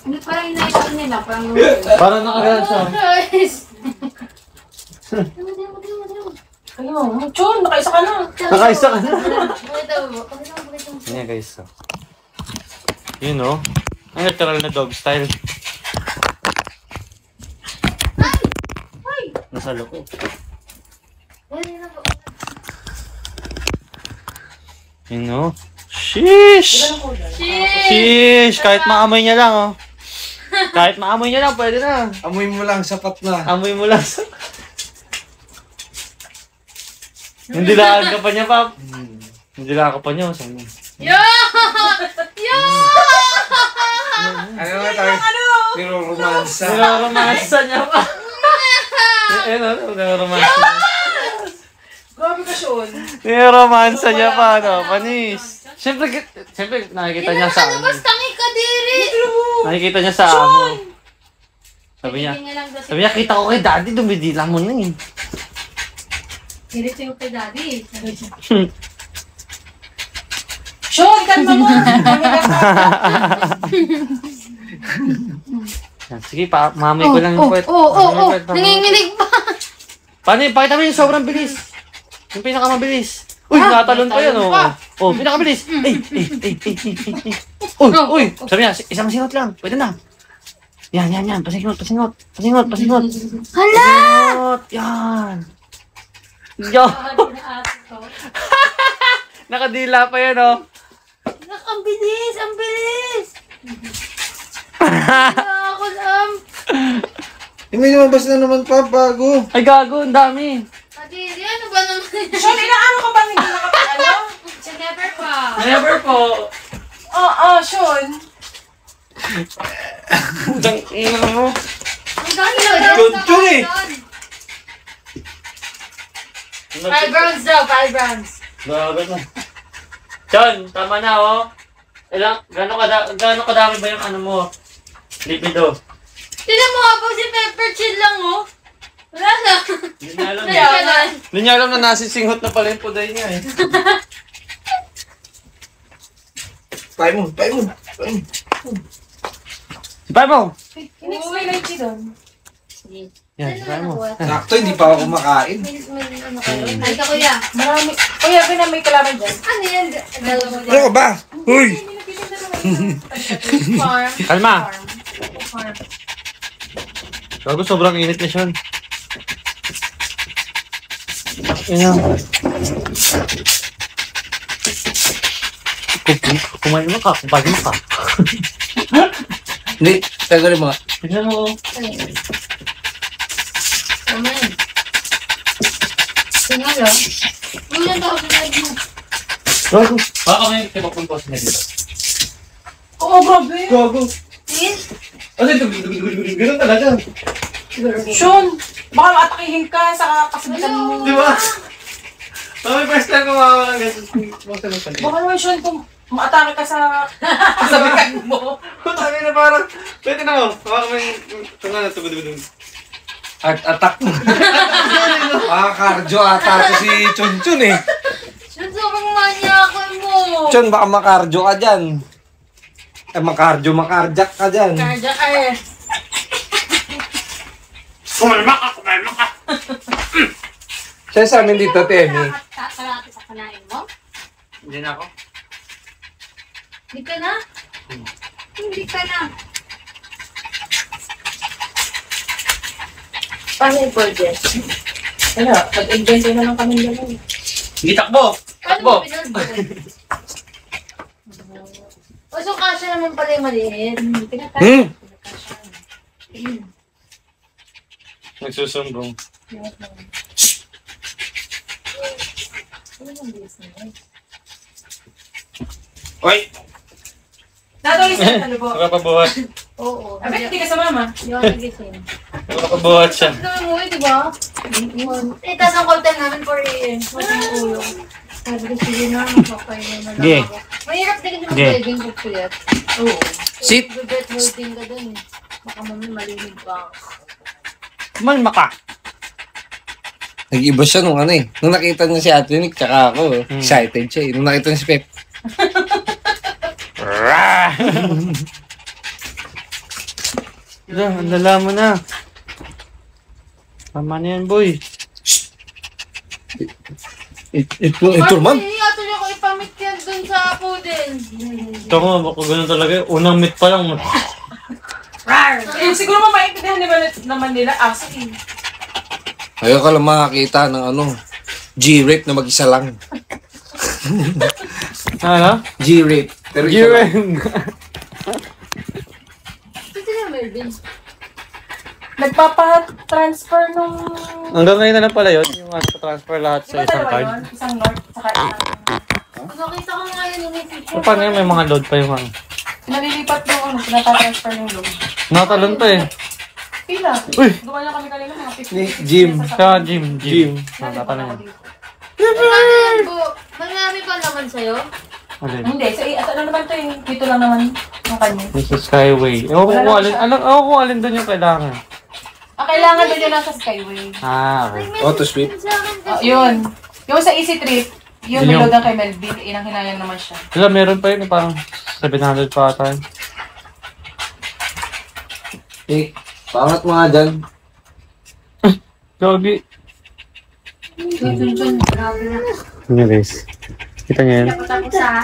Hindi, parang inaayos nila. Parang nakagalan siya. Guys! Ayun, Chon, nakaisa ka na. Nakaisa ka na. Pakita mo. Yan guys. So. Yun o. Ang literal na dog style. Nasa loob. Yun o. Sheesh! Sheesh! Kahit maamoy niya lang oh. Kahit maamoy niya lang, pwede na. Amoy mo lang, sapat na. Amoy mo lang sa... Hindi lang ka pa niya, Pap. Hindi lang ka pa niya. Saan mo? Yo! Yo! Ano nga tayo? Niro-romansa. Niro-romansa niya pa. Ayun o, niro-romansa niya. Grabe ka, Sean. Niro-romansa niya pa, no? Panis. Siyempre nakikita niya sa Ano ba? Tangi ka, diri! Nakikita niya sa amo. Sabi niya, kita ko kay daddy, dumidila mo na eh. Dirito yung kay daddy. Sean, kalma mo. Sige, mamay ko lang yung puwet. Oo. Nanginginig pa. Paano yun? Pakita mo yung sobrang bilis. Yung pinakamabilis. Uy, natalon pa yan, oh. Oh, pinakabilis. Uy. Sabi niya, isang singot lang. Pwede na. Yan. Pasingot. Hala! Yan. Yo. Nakadila pa yan, oh. Ang bilis! Ako lang. May lumabas na naman pa, bago. Ay, gago, ang dami. Kadiri, ano ba naman yan? Sean, ilang araw ka bang hindi nakapag-ano? Siya never pa. Never po. Oo, Sean. Putang ina mo. Ang dami na Chun-chun eh. 5 rounds daw, 5 rounds. Grabe na. John, tama na, oh. Gano'ng kadami ba yung ano mo? Libido. Tignan mo nga po si Pepper, chill lang, oh. Wala na. Hindi niya alam. Hindi niya alam na nasisinghot na pala yung puday niya eh. Pay mo. Si Pamo! Inis may lychee doon. Yan, si Pamo. Sakto, hindi pa ako kumakain. Ay ka, kuya. Marami. Kuya, may kalaman dyan. Ano yan? Dalawa Ano ka ba? Uy! Farm. Kalma! Farm. Gago, sobrang init na siya. Ayan. Kumain mo ka, kumpagin mo ka. Hindi, tagalin mo. Tignan mo. Amen. Tingalo. Ulan daw sa live mo. Gago. Baka may kipapuntos na dito. Oo, grabe. Gago. Please? Kasi gano'n talaga. Sean, baka maatakihin ka sa kasabitan mo. Di ba? May first time ko Baka naman, Sean, kung maatake ka sa kasabitan mo. Sabi na parang, pwede na mo. Baka may, tunga na ito, heart attack mo. Maka-cardio ata ito si Chun-Chun eh. Yun, sobrang manyakan mo. Chun, baka makardio ka dyan. Makardiak ka dyan. Cardiac arrest. Kumalma ka! Siya sa amin dito, Temi. Kalati sa kanain mo? Hindi na ako. Hindi ka na? Hindi ka na. Paano yung project? Ano, mag-invento na lang kami dalawa. Sige, takbo! Paano mo pinulbo? O, so kasha naman pala yung maliit. Nagsusumbong. Oy! Natawis na po. Nakapabuhat. Oo. Abay, hindi ka sa mama. Yung nagising. Nakapabuhat siya. Sabi mo, di ba? Eh, tas ang call time namin 4 a.m. Mating ulo. Sabi ko, sige na, makakainin na lang Sige. ako. Mahirap din kasi Sige. mag-wedding ko kuyat. Oo. Sit. Bibet holding ka dun. Baka mami malinig pa. Kumalma ka. Nag-iba siya nung ano eh. Nung nakita niya si Ate Nick, tsaka ako, excited siya eh. Nung nakita niya si Pep. Ang lala mo na. Tama na yan, boy. Ito man. Ay, ato niya ko ipamit yan dun sa poodle. Ito ko, baka ganun talaga. Unang meet pa lang. Eh, siguro mamaintindihan naman nila aso eh. Ayaw ka lang makakita ng ano, G-rape na mag-isa lang. Ano? G-rape. Pero isa lang. G-Rem. Ito na, Melvin. Nagpapa-transfer nung... Hanggang ngayon na lang pala yun. Yung transfer lahat sa isang card. Isang north, saka isang... Nakita ko nga yun yung picture. So, paano yun? May mga load pa yung ano. Nalilipat yung ano, natatransfer yung loan. Nakatalon pa eh. Pila? Uy! Gawa na kami kanina mga 50. Ni Jim. Sa gym. Nakatalon yan. Paano yan, Bu? Marami pa naman sa'yo? Alin? Hindi, sa ano naman to eh. Dito lang naman yung kanya. This is Skyway. Ewan ko kung alin. Ewan ko kung alin doon yung kailangan. Kailangan doon yung nasa Skyway. Okay. Auto sweep. Yun. Yung sa Easy Trip, yung Yun may yung- load ng kay Melvin, inang hinayang naman siya. Wala, meron pa yun. Parang 700 pa ata. Eh, pangat mo nga dyan. Gogi. Grabe na. Yan guys. Kita niyo yan? Tapos ha?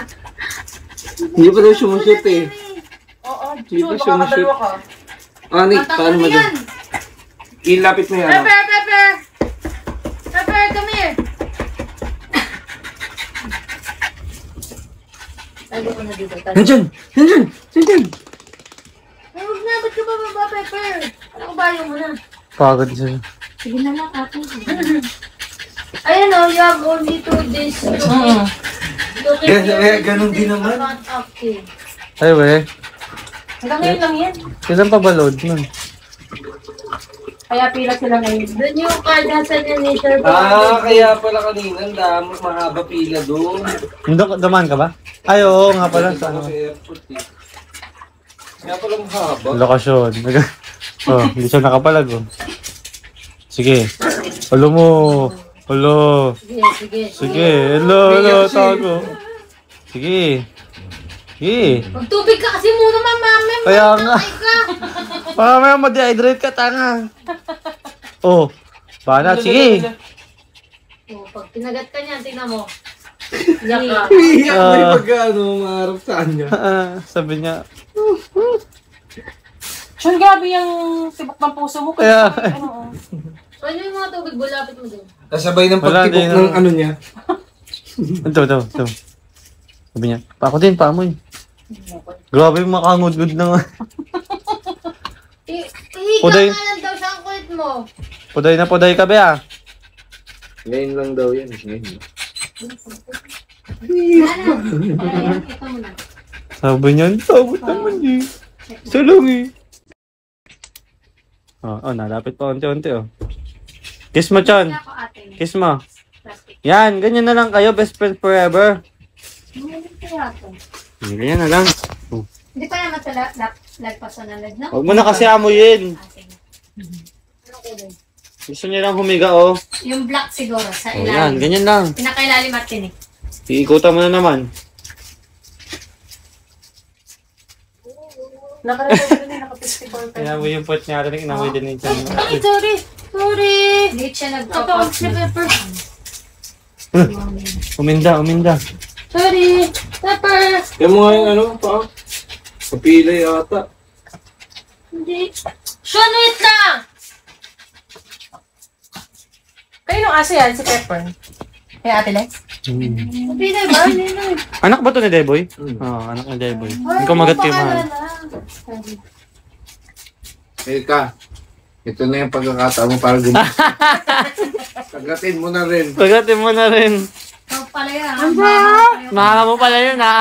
Hindi pa daw sumushoot eh. Oo, Hindi June, pa baka siya makadalawa ka. Nick, paano mo dyan? Ilapit mo yan. Pepper, Pepper! Pepper, come here! Tago ko na dito. Nandyan! Nandyan! Nandyan! Ay, huwag na. Ba't ka ba baba, Pepper? Ano bayo mo na? Pagod siya. Sige na lang, ate. Ayan o, you have only 2 days to Ganun din naman. Not active. Ay, we. Hanggang ngayon lang yan. Kailan pa ba load nun? Kaya pila sila ngayon. Doon yung card nasa niya later. Kaya pala kanina, damo, mahaba pila doon. Daman ka ba? Ay, oo nga pala. Sa ano? Sa airport eh. Kaya pala mahaba. Lokasyon. Oh, hindi siya nakapalag oh. Sige. Ulo mo. Ulo. Sige, sige. Sige. Ulo, tago. Sige. Sige. Magtubig ka kasi muna, mama. Kaya nga. Ay ka. Mamaya ma-dehydrate ka, tanga. Oh. Bana, sige. Oh, pag tinagat ka niyan, tingnan mo. Iyak ka. Iyak na yung pag-ano, maharap sa kanya. Sabi niya. Sean, grabe yung tibok ng puso mo. Kaya. Ano, Ano yung mga tubig, bulapit mo din. Kasabay ng Wala, pagtipok di ng na- ano niya. Ito. Sabi niya, pa ako din, paamoy. Grabe yung makangudgud na nga. Higa Puday. nga lang daw siya ang kulit mo. Puday ka ba ah? Ngayon lang daw yan. Ngayon. Ayan, ito mo na. Sabi niya, sabot naman eh. Salong eh. Nalapit pa unti-unti oh. Kiss mo, Chan. Kaya ako ate. Kiss mo. Yan, ganyan na lang kayo, best friends forever. Kaya ito. Ganyan na lang. Hindi pa naman sa lagpasan na lag, no? Huwag mo na kasi amuyin. Ano ko din? Gusto niya lang humiga oh. Yung black siguro, sa Oh, yan, ilalim. ganyan lang. Pinakailalim at tinik. Iikutan mo na naman. naka-record din, naka-54 pa. Inamoy yung puwet niya rin, inamoy din yung Chan. Ay, sorry. Sorry. Hindi siya nagpapag si Pepper. Uminda. Sorry. Pepper. Yan mo nga yung ano, pa. Kapila yata. Hindi. Sean, wait lang. Kayo nung aso yan, si Pepper. Kaya Ate Lex? Hindi na ba? Hindi na. Anak ba to ni Deboy? Oo, anak ni Deboy. Hindi ko magat yung mahal. Erika, ito na yung pagkakataon mo para gumawa. Pagatin mo na rin. Pagatin mo na rin. Ikaw pala yan. Mahal mo pala yun ha.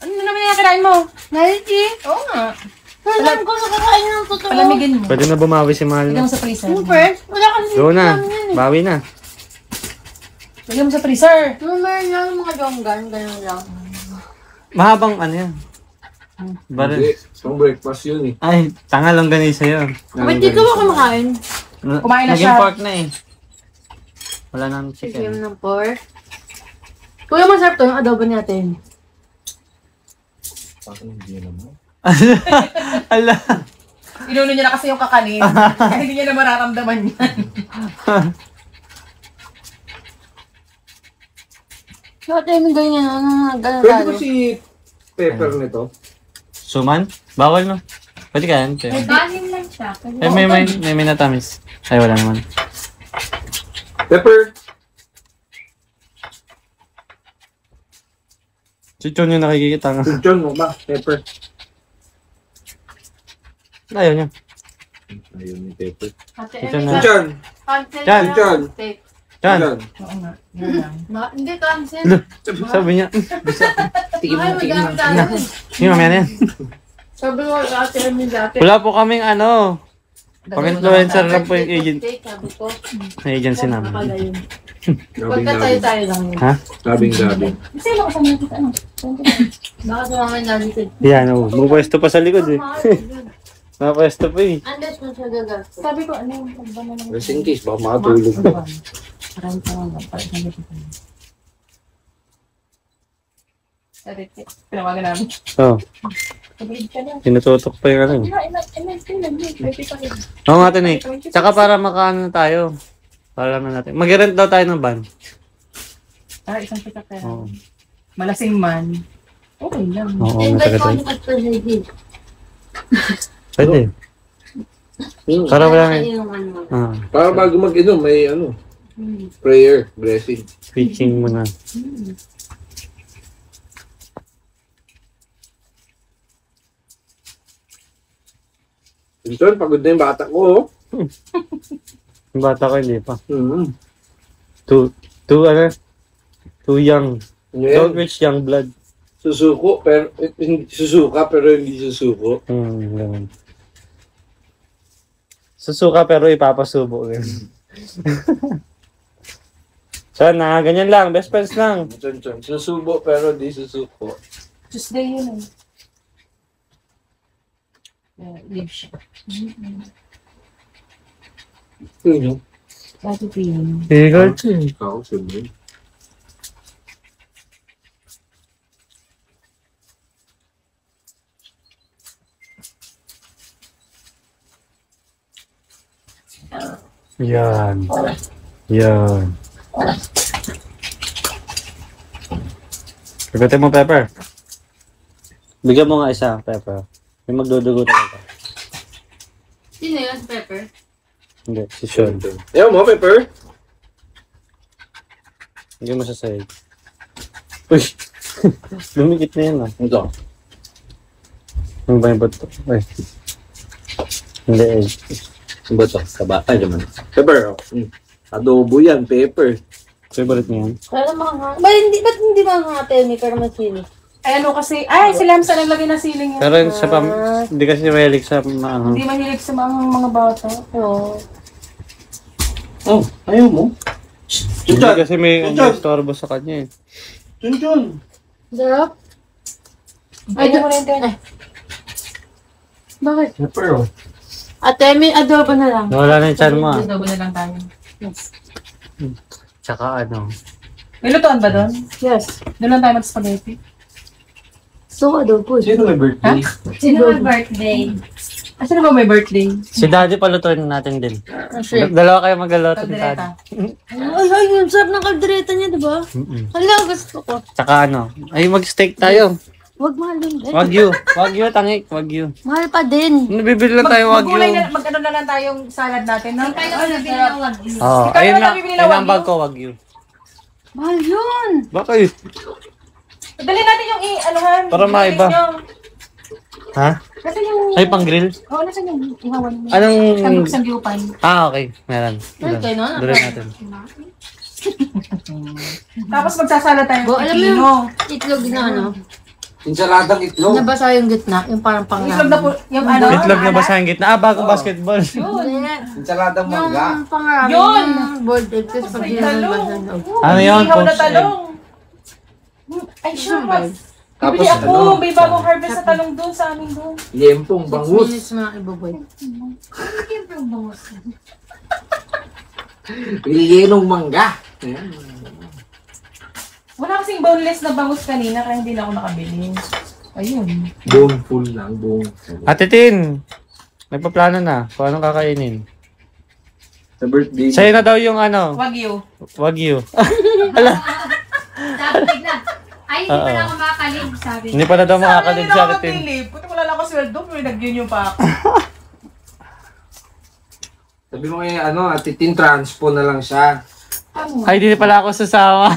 Ano naman yung kirain mo? Naliti? Oo nga. Alam ko nakakain ng totoo. Palamigin mo. Pwede na bumawi si mahal Lagyan mo. mo sa freezer. Super? Wala kasi Go na. Bawi na. Lagyan mo sa freezer. Meron lang mga jonggan, ganyan lang. Mahabang ano yan. Hindi, Baril. pang breakfast yun eh. Ay, tanga lang ganisa yun. Ba't di ka ba kumakain? Kumain na Naging siya. pork na eh. Wala na ng Chicken chicken. ng pork. Kuya, masarap to yung adobo natin. Ala. Inuno niya na kasi yung kakanin. Kaya hindi niya na mararamdaman yan. Bakit tayo may ganyan gano'n Pwede ba si pepper nito? Suman? Bawal no? Pwede ka yan. May kanin lang siya. May natamis. Ay, wala naman. Pepper! Si Chon yung nakikita nga. John mo ba? Pepper. Ayaw niya. Ayun ni pepper. John na. John! John! John! Chan! Oo nga. Yun lang. Hindi, cancel. Sabi niya. Tingin mo, tingin mo. Sige, mamaya na yan. Sabi ko, ate Ermi dati. Wala po kaming ano. Pang-influencer lang po yung agent. Sabi ko, Agency namin. pala yun. Gabing Pagka gabing. tayo lang yun. Ha? Gabing gabing. Kasi mo kasama kita. Ano? Baka sumamay nalitin. Yan, oh. Bumupwesto pa sa likod eh. Nakapwesto pa eh. Unless mo siya gagastos. Sabi ko, ano yung pagbana ng... Just in case, baka makatulog pa. Parang lang. Parang hindi ko. Sabi ko, pinawagan namin. Oo. Sabihin ka na. Tinututok pa yung ano. Oo nga ito eh. Tsaka para makaano na tayo. Para lang na natin. Mag-rent daw tayo ng van. Isang pitak kaya. Oo. Malasing man. Okay lang. Oo, Invite ko matagal. ako at President. Pwede. Para wala na. Ah, Para bago mag-inom, may ano, prayer, blessing. switching mo na. John, pagod na yung bata ko. Oh. Yung bata ko hindi pa. Mm-hmm. Too young. Don't Ngayon, reach young blood. susuko, pero, susuka, pero hindi susuko. Ganun. Susuka pero ipapasubo rin. Sana, ganyan lang. Best friends lang. John, susubo, pero hindi susuko. Tuesday yun eh. Live siya. Yun. Dati po yun. Ikaw, Ikaw, sabi. Yan. Yan. Pagkatay mo, Pepper. Bigyan mo nga isa, Pepper. May magdudugo talaga. Sino yun, Pepper? Hindi, si Sean. Ayaw mo, Pepper? Hindi mo sasayag. Uy! Lumikit na yan ah. Ito. Ano ba yung bato? Ay. Hindi eh. Ano ba ito? Kabata naman. Pepper, oh. Adobo yan, pepper. Favorite mo yan? Kaya mga ba't hindi mga ate Ermi pero masili? Ay ano kasi, si Lamsa naglagay na siling yan. Pero sa hindi kasi mahilig sa maanghang. Hindi mahilig sa mga bata. Oo. Oh, ayaw mo? Hindi kasi may istorbo sa kanya eh. Chun. Sarap? Ay, mo na yung Ay. Bakit? Pepper, oh. Ate Ermi, adobo na lang. Nawala na yung chan mo ah. Adobo na lang tayo. Tsaka ano. May lutuan ba doon? Yes. Doon lang tayo mag-spaghetti. So, adobo. Sino may birthday? Sino may birthday? Sino ba may birthday? Si Daddy palutuin natin din. Sure. Dalawa kayo magluto ni Daddy. Ay, yung sarap ng kaldereta niya, diba? Hala, gusto ko. Tsaka ano. Ay mag-steak tayo. Huwag mahal din. Wagyu, tangik, wagyu. Mahal pa din. Bibili lang tayo wagyu. Mag-ano na lang tayong salad natin, no? Kaya ako nabili ng wag. Oo, Ikaw ayun naman na. nabibili na Ayun ang wagyu? bag ko, wagyu. Mahal yun. Bakit? Dali natin yung anuhan. Para maiba. Ha? Kasi yung... Ay, pang grill? Oo, nasan yung ihawan mo? Anong... Sangyupan. Okay. Meron. Okay, no? Dulo natin. Tapos magsasala tayo ng Alam mo pipino. yung itlog na ano? Insaladang itlog. Nabasa yung gitna, yung parang pang Itlog na po, yung ano? Itlog na ba sa gitna? Bagong basketball. Insaladang mangga. Yung pangarami. Yun! Boiled egg, tapos pag talong. Ano yun? Ihaw na Poached egg. talong. Ay, sure, Tapos bibili ako. ano? May bagong harvest na talong doon sa amin doon. Liempong 6 bangus. minutes mga ibaboy. Siyempre ang bangos. Lilienong mangga. Ayan. Wala kasing boneless na bangus kanina kaya hindi na ako nakabili. Ayun. Bone full lang, bone full. Ate Tin, nagpaplano na kung anong kakainin. Sa birthday. Sa'yo na daw yung ano, Wagyu. wagyu. Sabi bigla, ay hindi pa Oo. na ako makakalib, sabi. Hindi pa na daw makakalib Sana si hindi Ate na Tin. ako matili. Puti wala lang ako sweldo, pero nag-union pa ako. Sabi mo kay ano, Ate Tin, transpo na lang siya. Ay, di pala ako sasama.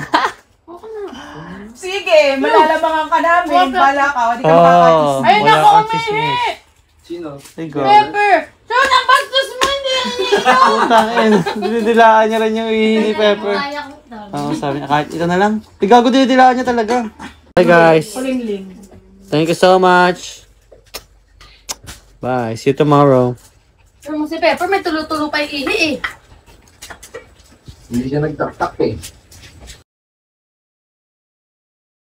Sige, malalamangan ka namin. Bala ka, hindi ka Oo. makakakis. Ayun Wala ako, kang umihi! chismis. Sino? Ay, God. Pepper! Saan ang bastos mo? Hindi yan Putang ina. Dinidilaan niya rin yung ihi ni Pepper. Kaya ko daw. Oo, sabi niya, kahit ito na lang. Tigago, dinidilaan niya talaga. Hi guys. Kulingling. Thank you so much. Bye. See you tomorrow. Pero mo si Pepper, may tulo-tulo pa yung ihi eh. Hindi siya nagtaktak eh.